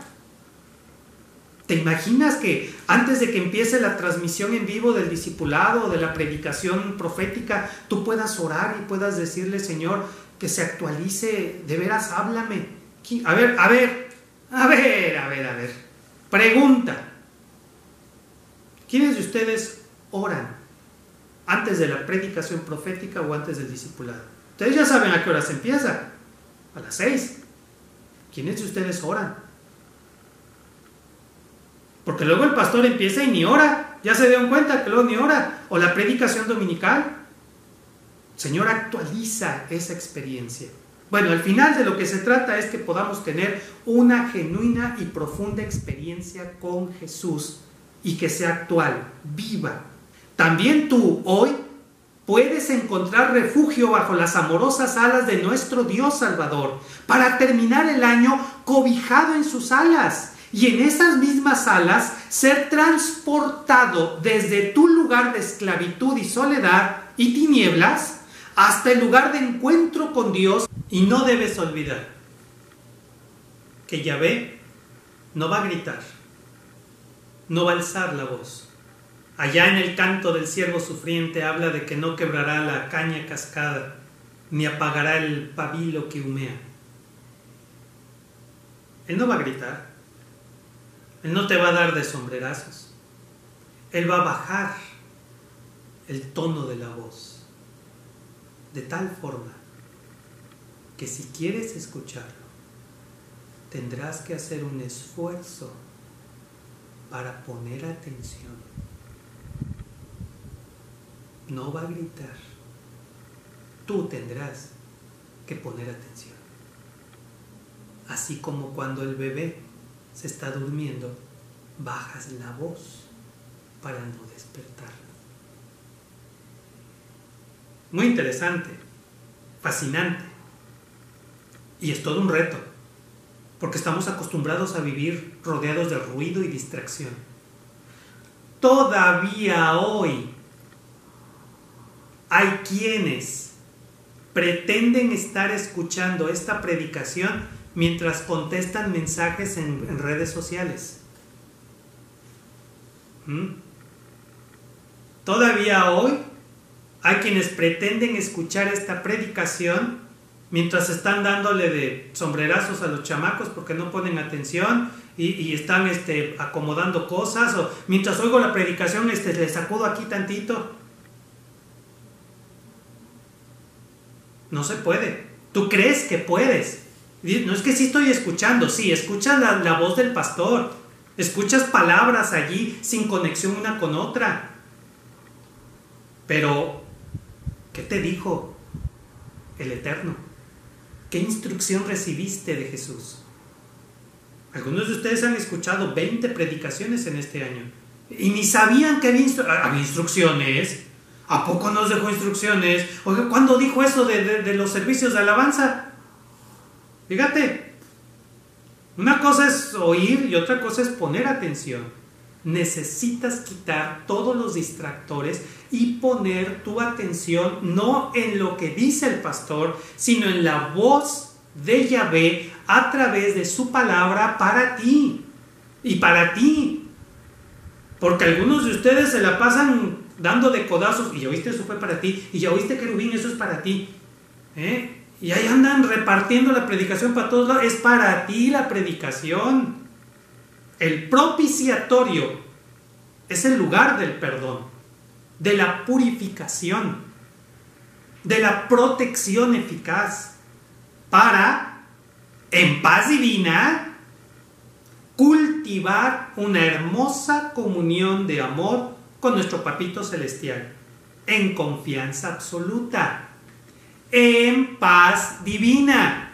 ¿Te imaginas que antes de que empiece la transmisión en vivo del discipulado o de la predicación profética, tú puedas orar y puedas decirle, Señor, que se actualice, de veras, háblame? A ver. Pregunta. ¿Quiénes de ustedes oran antes de la predicación profética o antes del discipulado? Ustedes ya saben a qué hora se empieza. A las 6. ¿Quiénes de ustedes oran? Porque luego el pastor empieza y ni ora. Ya se dieron cuenta que luego ni ora. O la predicación dominical. Señor, actualiza esa experiencia. Bueno, al final de lo que se trata es que podamos tener una genuina y profunda experiencia con Jesús y que sea actual, viva. También tú hoy puedes encontrar refugio bajo las amorosas alas de nuestro Dios Salvador para terminar el año cobijado en sus alas y en esas mismas alas ser transportado desde tu lugar de esclavitud y soledad y tinieblas hasta el lugar de encuentro con Dios. Y no debes olvidar que Yahvé no va a gritar, no va a alzar la voz. Allá en el canto del siervo sufriente habla de que no quebrará la caña cascada, ni apagará el pabilo que humea. Él no va a gritar, Él no te va a dar de sombrerazos, Él va a bajar el tono de la voz, de tal forma que si quieres escucharlo, tendrás que hacer un esfuerzo para poner atención. No va a gritar. Tú tendrás que poner atención. Así como cuando el bebé se está durmiendo, bajas la voz para no despertar. Muy interesante, fascinante. Y es todo un reto, porque estamos acostumbrados a vivir rodeados de ruido y distracción. Todavía hoy hay quienes pretenden estar escuchando esta predicación mientras contestan mensajes en redes sociales. Todavía hoy hay quienes pretenden escuchar esta predicación mientras están dándole de sombrerazos a los chamacos porque no ponen atención y están acomodando cosas, o mientras oigo la predicación les sacudo aquí tantito. No se puede. ¿Tú crees que puedes? No es que sí estoy escuchando, sí, escuchas la voz del pastor, escuchas palabras allí sin conexión una con otra. Pero, ¿qué te dijo el Eterno? ¿Qué instrucción recibiste de Jesús? Algunos de ustedes han escuchado 20 predicaciones en este año y ni sabían que había instrucciones. ¿A poco nos dejó instrucciones? Oiga, ¿cuándo dijo eso de los servicios de alabanza? Fíjate, una cosa es oír y otra cosa es poner atención. Necesitas quitar todos los distractores y poner tu atención no en lo que dice el pastor, sino en la voz de Yahvé a través de su palabra para ti y para ti. Porque algunos de ustedes se la pasan dando de codazos, y ya oíste, eso fue para ti, y ya oíste, querubín, eso es para ti, y ahí andan repartiendo la predicación para todos lados. Es para ti la predicación. El propiciatorio es el lugar del perdón, de la purificación, de la protección eficaz para, en paz divina, cultivar una hermosa comunión de amor con nuestro Papito Celestial, en confianza absoluta, en paz divina.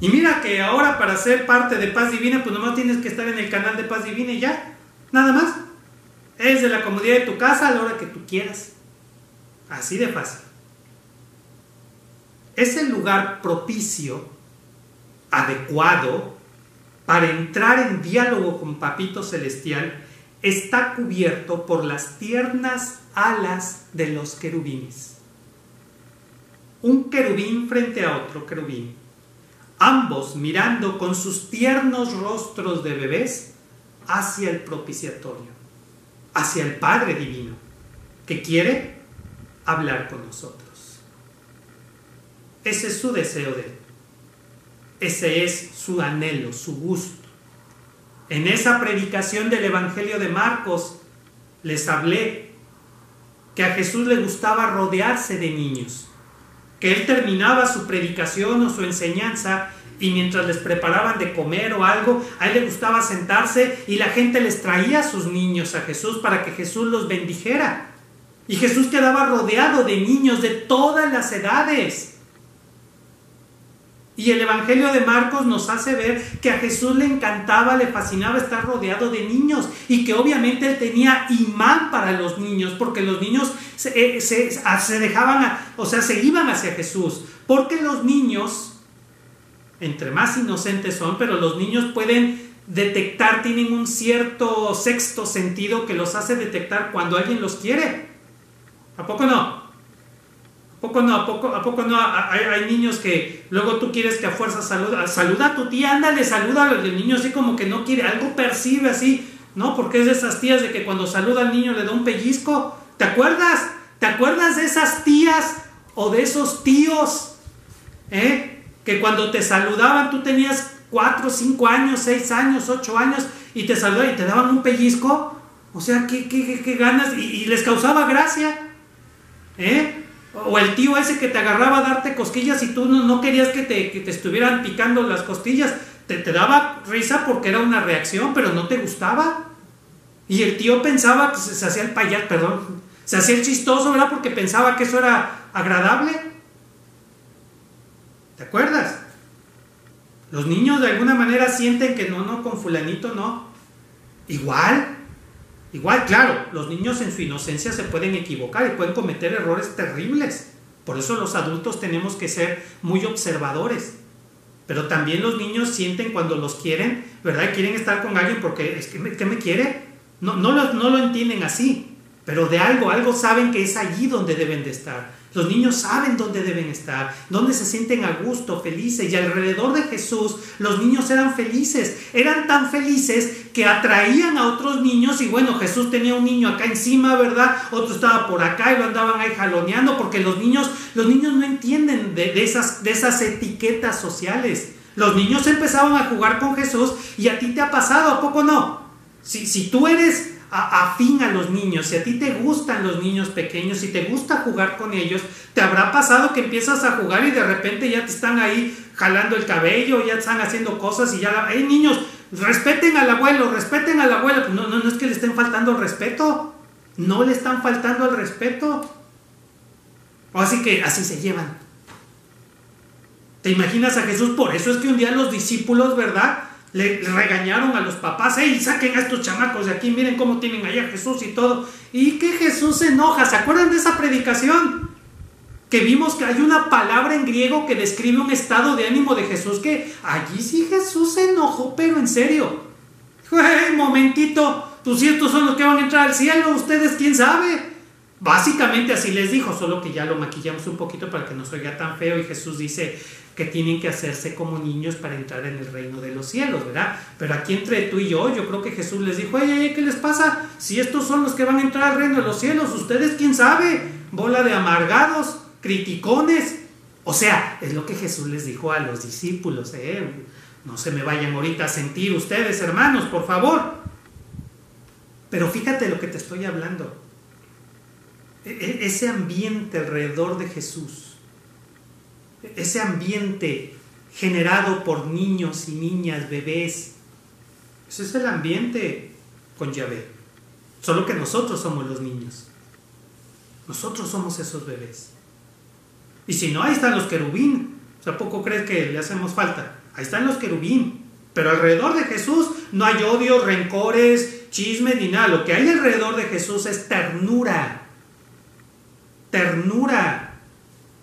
Y mira que ahora para ser parte de Paz Divina, pues nomás tienes que estar en el canal de Paz Divina y ya, nada más. Es de la comodidad de tu casa a la hora que tú quieras. Así de fácil. Es el lugar propicio, adecuado, para entrar en diálogo con Papito Celestial. Está cubierto por las tiernas alas de los querubines. Un querubín frente a otro querubín, ambos mirando con sus tiernos rostros de bebés hacia el propiciatorio, hacia el Padre Divino, que quiere hablar con nosotros. Ese es su deseo de él. Ese es su anhelo, su gusto. En esa predicación del Evangelio de Marcos les hablé que a Jesús le gustaba rodearse de niños, que él terminaba su predicación o su enseñanza y mientras les preparaban de comer o algo, a él le gustaba sentarse y la gente les traía a sus niños a Jesús para que Jesús los bendijera. Y Jesús quedaba rodeado de niños de todas las edades. Y el Evangelio de Marcos nos hace ver que a Jesús le encantaba, le fascinaba estar rodeado de niños y que obviamente él tenía imán para los niños, porque los niños se dejaban, se iban hacia Jesús, porque los niños, entre más inocentes son, pero los niños pueden detectar, tienen un cierto sexto sentido que los hace detectar cuando alguien los quiere. ¿A poco no? ¿A poco no? Hay niños que luego tú quieres que a fuerza saluda a tu tía, ándale, saluda al niño así como que no quiere, algo percibe así, ¿no? Porque es de esas tías de que cuando saluda al niño le da un pellizco. ¿Te acuerdas? ¿Te acuerdas de esas tías o de esos tíos? Que cuando te saludaban tú tenías 4, 5 años, 6 años, 8 años y te saludaban y te daban un pellizco. O sea, qué ganas, y les causaba gracia, O el tío ese que te agarraba a darte cosquillas y tú no querías que te estuvieran picando las costillas. Te daba risa porque era una reacción, pero no te gustaba. Y el tío pensaba que se hacía el payaso, se hacía el chistoso, ¿verdad? Porque pensaba que eso era agradable. ¿Te acuerdas? Los niños de alguna manera sienten que no, con fulanito no. Igual Igual, claro, los niños en su inocencia se pueden equivocar y pueden cometer errores terribles. Por eso los adultos tenemos que ser muy observadores. Pero también los niños sienten cuando los quieren, ¿verdad? Quieren estar con alguien porque es que me quiere. No lo entienden así, pero de algo saben que es allí donde deben de estar. Los niños saben dónde deben estar, dónde se sienten a gusto, felices. Y alrededor de Jesús los niños eran felices. Eran tan felices que atraían a otros niños. Y bueno, Jesús tenía un niño acá encima, ¿verdad? Otro estaba por acá y lo andaban ahí jaloneando, porque los niños no entienden de esas etiquetas sociales. Los niños empezaban a jugar con Jesús y a ti te ha pasado, ¿a poco no? Si tú eres afín a los niños, si a ti te gustan los niños pequeños, si te gusta jugar con ellos, te habrá pasado que empiezas a jugar y de repente ya te están ahí jalando el cabello, ya están haciendo cosas y ya, ¡hey niños, respeten al abuelo, respeten al abuelo! Pues no es que le estén faltando el respeto, no le están faltando el respeto. Así que así se llevan. ¿Te imaginas a Jesús? Por eso es que un día los discípulos, ¿verdad?, le regañaron a los papás: ¡hey, saquen a estos chamacos de aquí! Miren cómo tienen allá a Jesús y todo. Y que Jesús se enoja. ¿Se acuerdan de esa predicación? Que vimos que hay una palabra en griego que describe un estado de ánimo de Jesús, que allí sí Jesús se enojó, pero en serio. ¡Hey, momentito! Pues si estos son los que van a entrar al cielo, ¿ustedes quién sabe? Básicamente así les dijo, solo que ya lo maquillamos un poquito para que no se oiga tan feo. Y Jesús dice que tienen que hacerse como niños para entrar en el reino de los cielos, ¿verdad? Pero aquí entre tú y yo creo que Jesús les dijo: ¡hey, qué les pasa! Si estos son los que van a entrar al reino de los cielos, ¿ustedes quién sabe? Bola de amargados, criticones. O sea, es lo que Jesús les dijo a los discípulos, No se me vayan ahorita a sentir ustedes, hermanos, por favor. Pero fíjate lo que te estoy hablando. Ese ambiente alrededor de Jesús, ese ambiente generado por niños y niñas, bebés, ese es el ambiente con Yahvé. Solo que nosotros somos los niños. Nosotros somos esos bebés. Y si no, ahí están los querubín. O sea, ¿poco crees que le hacemos falta? Ahí están los querubín. Pero alrededor de Jesús no hay odio, rencores, chismes ni nada. Lo que hay alrededor de Jesús es ternura. Ternura.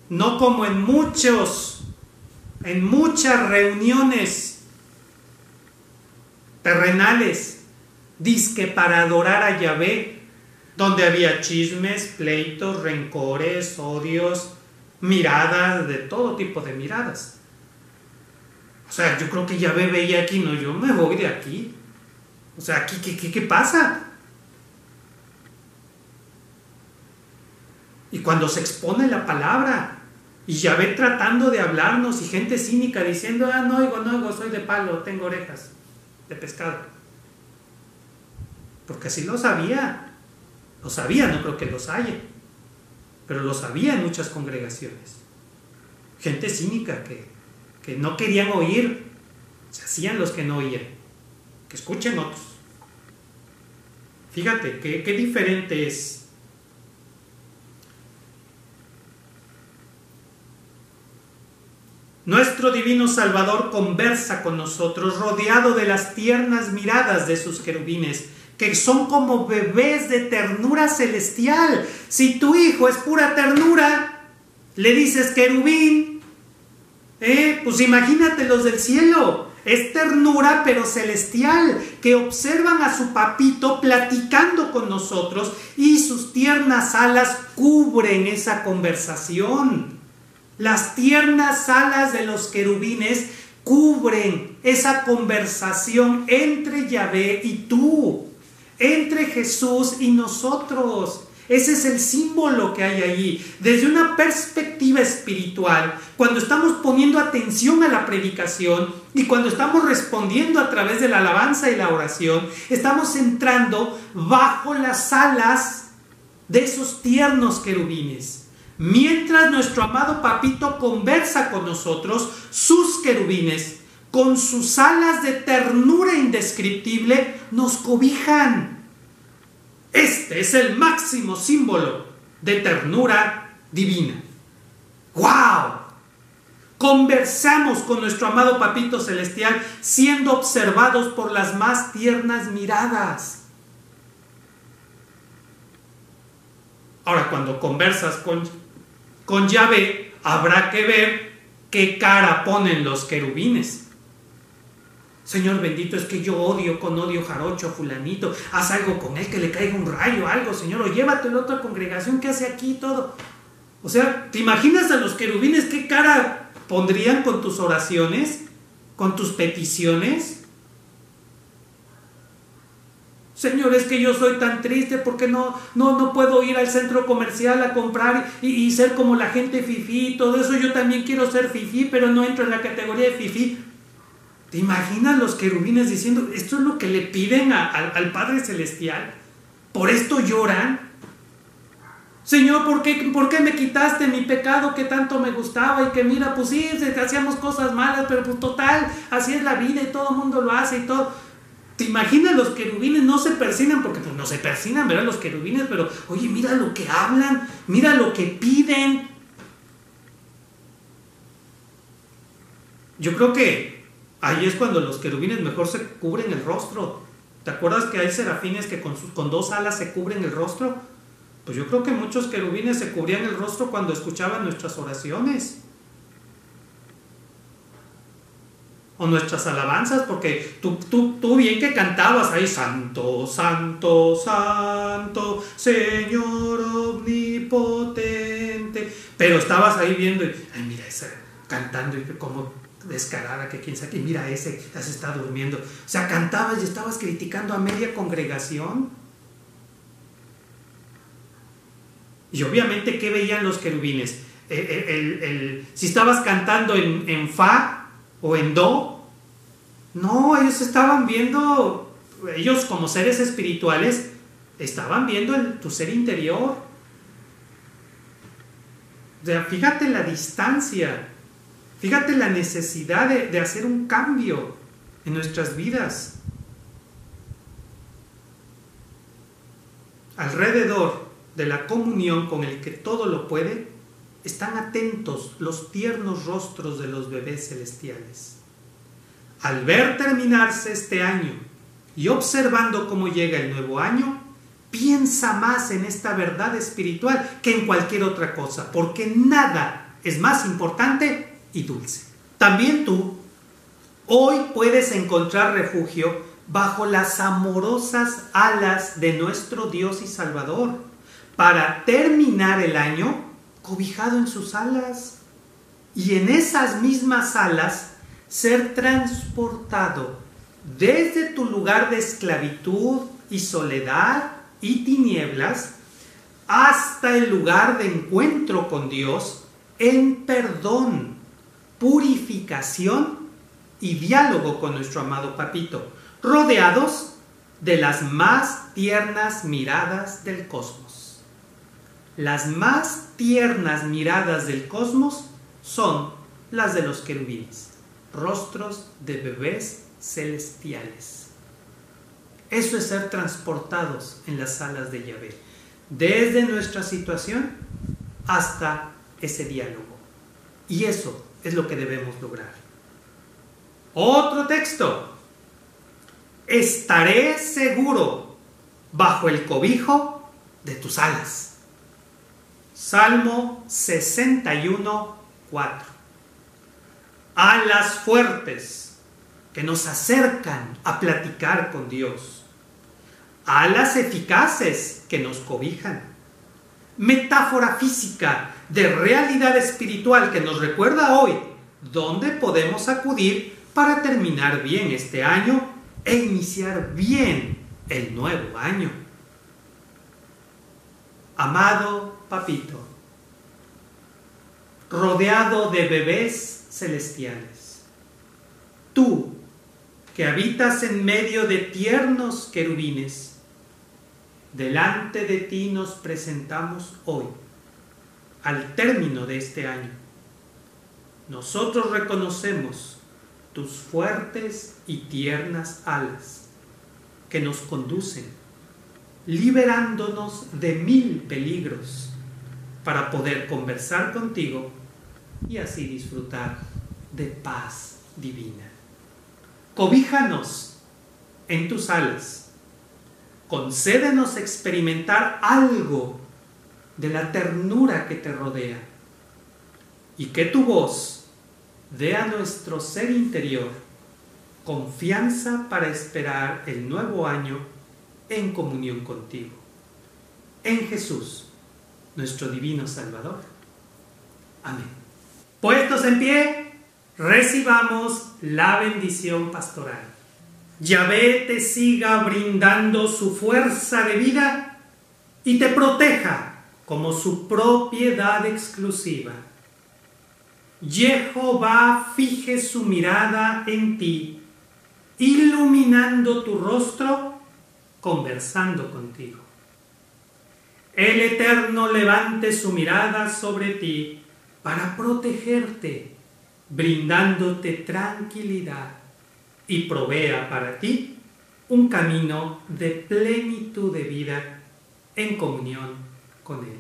No como en muchas reuniones terrenales, dizque para adorar a Yahvé, donde había chismes, pleitos, rencores, odios, miradas, de todo tipo de miradas. O sea, yo creo que Yahvé veía aquí: no, yo me voy de aquí. O sea, aquí, ¿qué pasa? Y cuando se expone la palabra, y Yahvé tratando de hablarnos, y gente cínica diciendo: no oigo, soy de palo, tengo orejas de pescado. Porque así lo sabía, no creo que los haya, pero lo sabía en muchas congregaciones. Gente cínica que no querían oír, se hacían los que no oían, que escuchen otros. Fíjate qué diferente es. Nuestro divino Salvador conversa con nosotros, rodeado de las tiernas miradas de sus querubines, que son como bebés de ternura celestial. Si tu hijo es pura ternura, le dices querubín, pues imagínate los del cielo. Es ternura pero celestial, que observan a su papito platicando con nosotros, y sus tiernas alas cubren esa conversación. Las tiernas alas de los querubines cubren esa conversación entre Yahvé y tú, entre Jesús y nosotros. Ese es el símbolo que hay allí. Desde una perspectiva espiritual, cuando estamos poniendo atención a la predicación y cuando estamos respondiendo a través de la alabanza y la oración, estamos entrando bajo las alas de esos tiernos querubines. Mientras nuestro amado papito conversa con nosotros, sus querubines, con sus alas de ternura indescriptible, nos cobijan. Este es el máximo símbolo de ternura divina. ¡Wow! Conversamos con nuestro amado papito celestial, siendo observados por las más tiernas miradas. Ahora, cuando conversas con Yahvé, habrá que ver qué cara ponen los querubines. Señor bendito, es que yo odio con odio jarocho a fulanito, haz algo con él, que le caiga un rayo, algo, Señor, o llévatelo a otra congregación que hace aquí y todo. O sea, ¿te imaginas a los querubines qué cara pondrían con tus oraciones, con tus peticiones? Señor, es que yo soy tan triste porque no puedo ir al centro comercial a comprar y ser como la gente fifí y todo eso. Yo también quiero ser fifí, pero no entro en la categoría de fifí. ¿Te imaginas los querubines diciendo, esto es lo que le piden al Padre Celestial? ¿Por esto lloran? Señor, ¿por qué me quitaste mi pecado que tanto me gustaba? Y que mira, pues sí, hacíamos cosas malas, pero pues total, así es la vida y todo el mundo lo hace y todo. ¿Te imaginas los querubines? No se persignan, porque pues no se persignan, ¿verdad? Los querubines, pero oye, mira lo que hablan, mira lo que piden. Yo creo que ahí es cuando los querubines mejor se cubren el rostro. ¿Te acuerdas que hay serafines que con 2 alas se cubren el rostro? Pues yo creo que muchos querubines se cubrían el rostro cuando escuchaban nuestras oraciones o nuestras alabanzas, porque tú bien que cantabas ahí, santo, santo, santo, Señor omnipotente, pero estabas ahí viendo y, ay, mira esa, cantando y como descarada, que quién sabe, mira ese, ya se está durmiendo. O sea, cantabas y estabas criticando a media congregación. Y obviamente, ¿qué veían los querubines? Si estabas cantando en fa o en do, no, ellos estaban viendo, ellos como seres espirituales, estaban viendo tu ser interior. O sea, fíjate la distancia, fíjate la necesidad de hacer un cambio en nuestras vidas. Alrededor de la comunión con el que todo lo puede, están atentos los tiernos rostros de los bebés celestiales. Al ver terminarse este año y observando cómo llega el nuevo año, piensa más en esta verdad espiritual que en cualquier otra cosa, porque nada es más importante y dulce. También tú hoy puedes encontrar refugio bajo las amorosas alas de nuestro Dios y Salvador, para terminar el año cobijado en sus alas, y en esas mismas alas ser transportado desde tu lugar de esclavitud y soledad y tinieblas hasta el lugar de encuentro con Dios en perdón, purificación y diálogo con nuestro amado Papito, rodeados de las más tiernas miradas del cosmos. Las más tiernas miradas del cosmos son las de los querubines, rostros de bebés celestiales. Eso es ser transportados en las alas de Yahvé, desde nuestra situación hasta ese diálogo. Y eso es lo que debemos lograr. Otro texto. Estaré seguro bajo el cobijo de tus alas. Salmo 61, 4. Alas fuertes que nos acercan a platicar con Dios. Alas eficaces que nos cobijan. Metáfora física de realidad espiritual que nos recuerda hoy dónde podemos acudir para terminar bien este año e iniciar bien el nuevo año. Amado Papito, rodeado de bebés celestiales, tú que habitas en medio de tiernos querubines, delante de ti nos presentamos hoy, al término de este año. Nosotros reconocemos tus fuertes y tiernas alas que nos conducen, liberándonos de 1000 peligros para poder conversar contigo y así disfrutar de paz divina. Cobíjanos en tus alas, concédenos experimentar algo de la ternura que te rodea, y que tu voz dé a nuestro ser interior confianza para esperar el nuevo año en comunión contigo. En Jesús, nuestro divino Salvador. Amén. Puestos en pie, recibamos la bendición pastoral. Yahvé te siga brindando su fuerza de vida y te proteja como su propiedad exclusiva. Jehová fije su mirada en ti, iluminando tu rostro, conversando contigo. El Eterno levante su mirada sobre ti para protegerte, brindándote tranquilidad y provea para ti un camino de plenitud de vida en comunión con Él.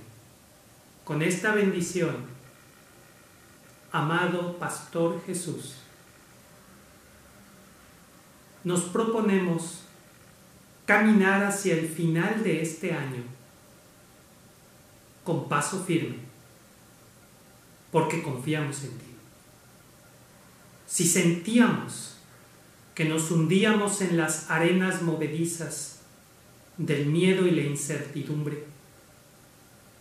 Con esta bendición, amado Pastor Jesús, nos proponemos caminar hacia el final de este año con paso firme, porque confiamos en ti. Si sentíamos que nos hundíamos en las arenas movedizas del miedo y la incertidumbre,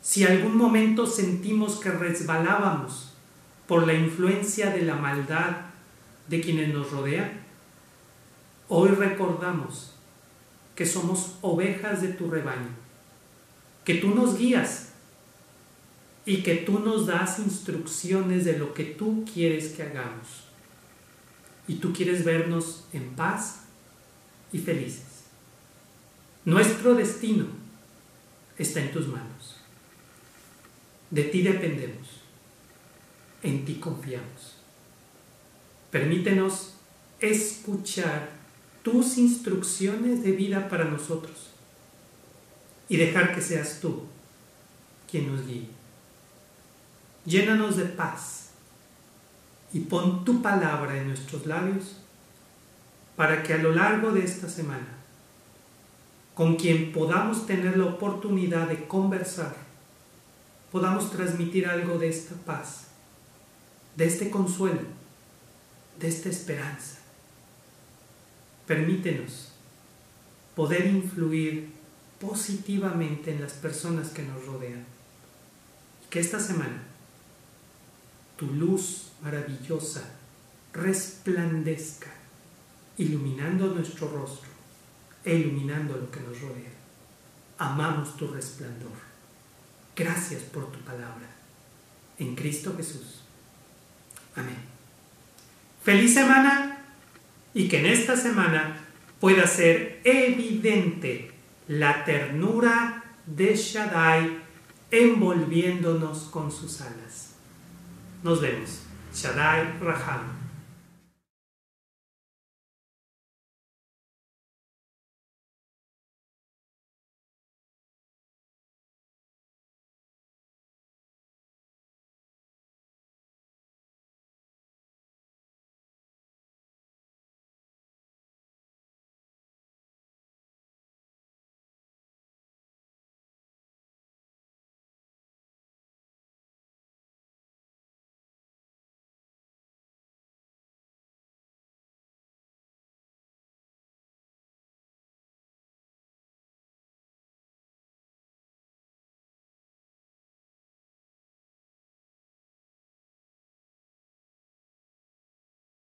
si algún momento sentimos que resbalábamos por la influencia de la maldad de quienes nos rodean, hoy recordamos que somos ovejas de tu rebaño, que tú nos guías y que tú nos das instrucciones de lo que tú quieres que hagamos. Y tú quieres vernos en paz y felices. Nuestro destino está en tus manos. De ti dependemos. En ti confiamos. Permítenos escuchar tus instrucciones de vida para nosotros y dejar que seas tú quien nos guíe. Llénanos de paz y pon tu palabra en nuestros labios para que a lo largo de esta semana, con quien podamos tener la oportunidad de conversar, podamos transmitir algo de esta paz, de este consuelo, de esta esperanza. Permítenos poder influir positivamente en las personas que nos rodean. Que esta semana tu luz maravillosa resplandezca, iluminando nuestro rostro e iluminando lo que nos rodea. Amamos tu resplandor. Gracias por tu palabra. En Cristo Jesús. Amén. Feliz semana y que en esta semana pueda ser evidente la ternura de Shaddai envolviéndonos con sus alas. Nos vemos. Shaddai Raham.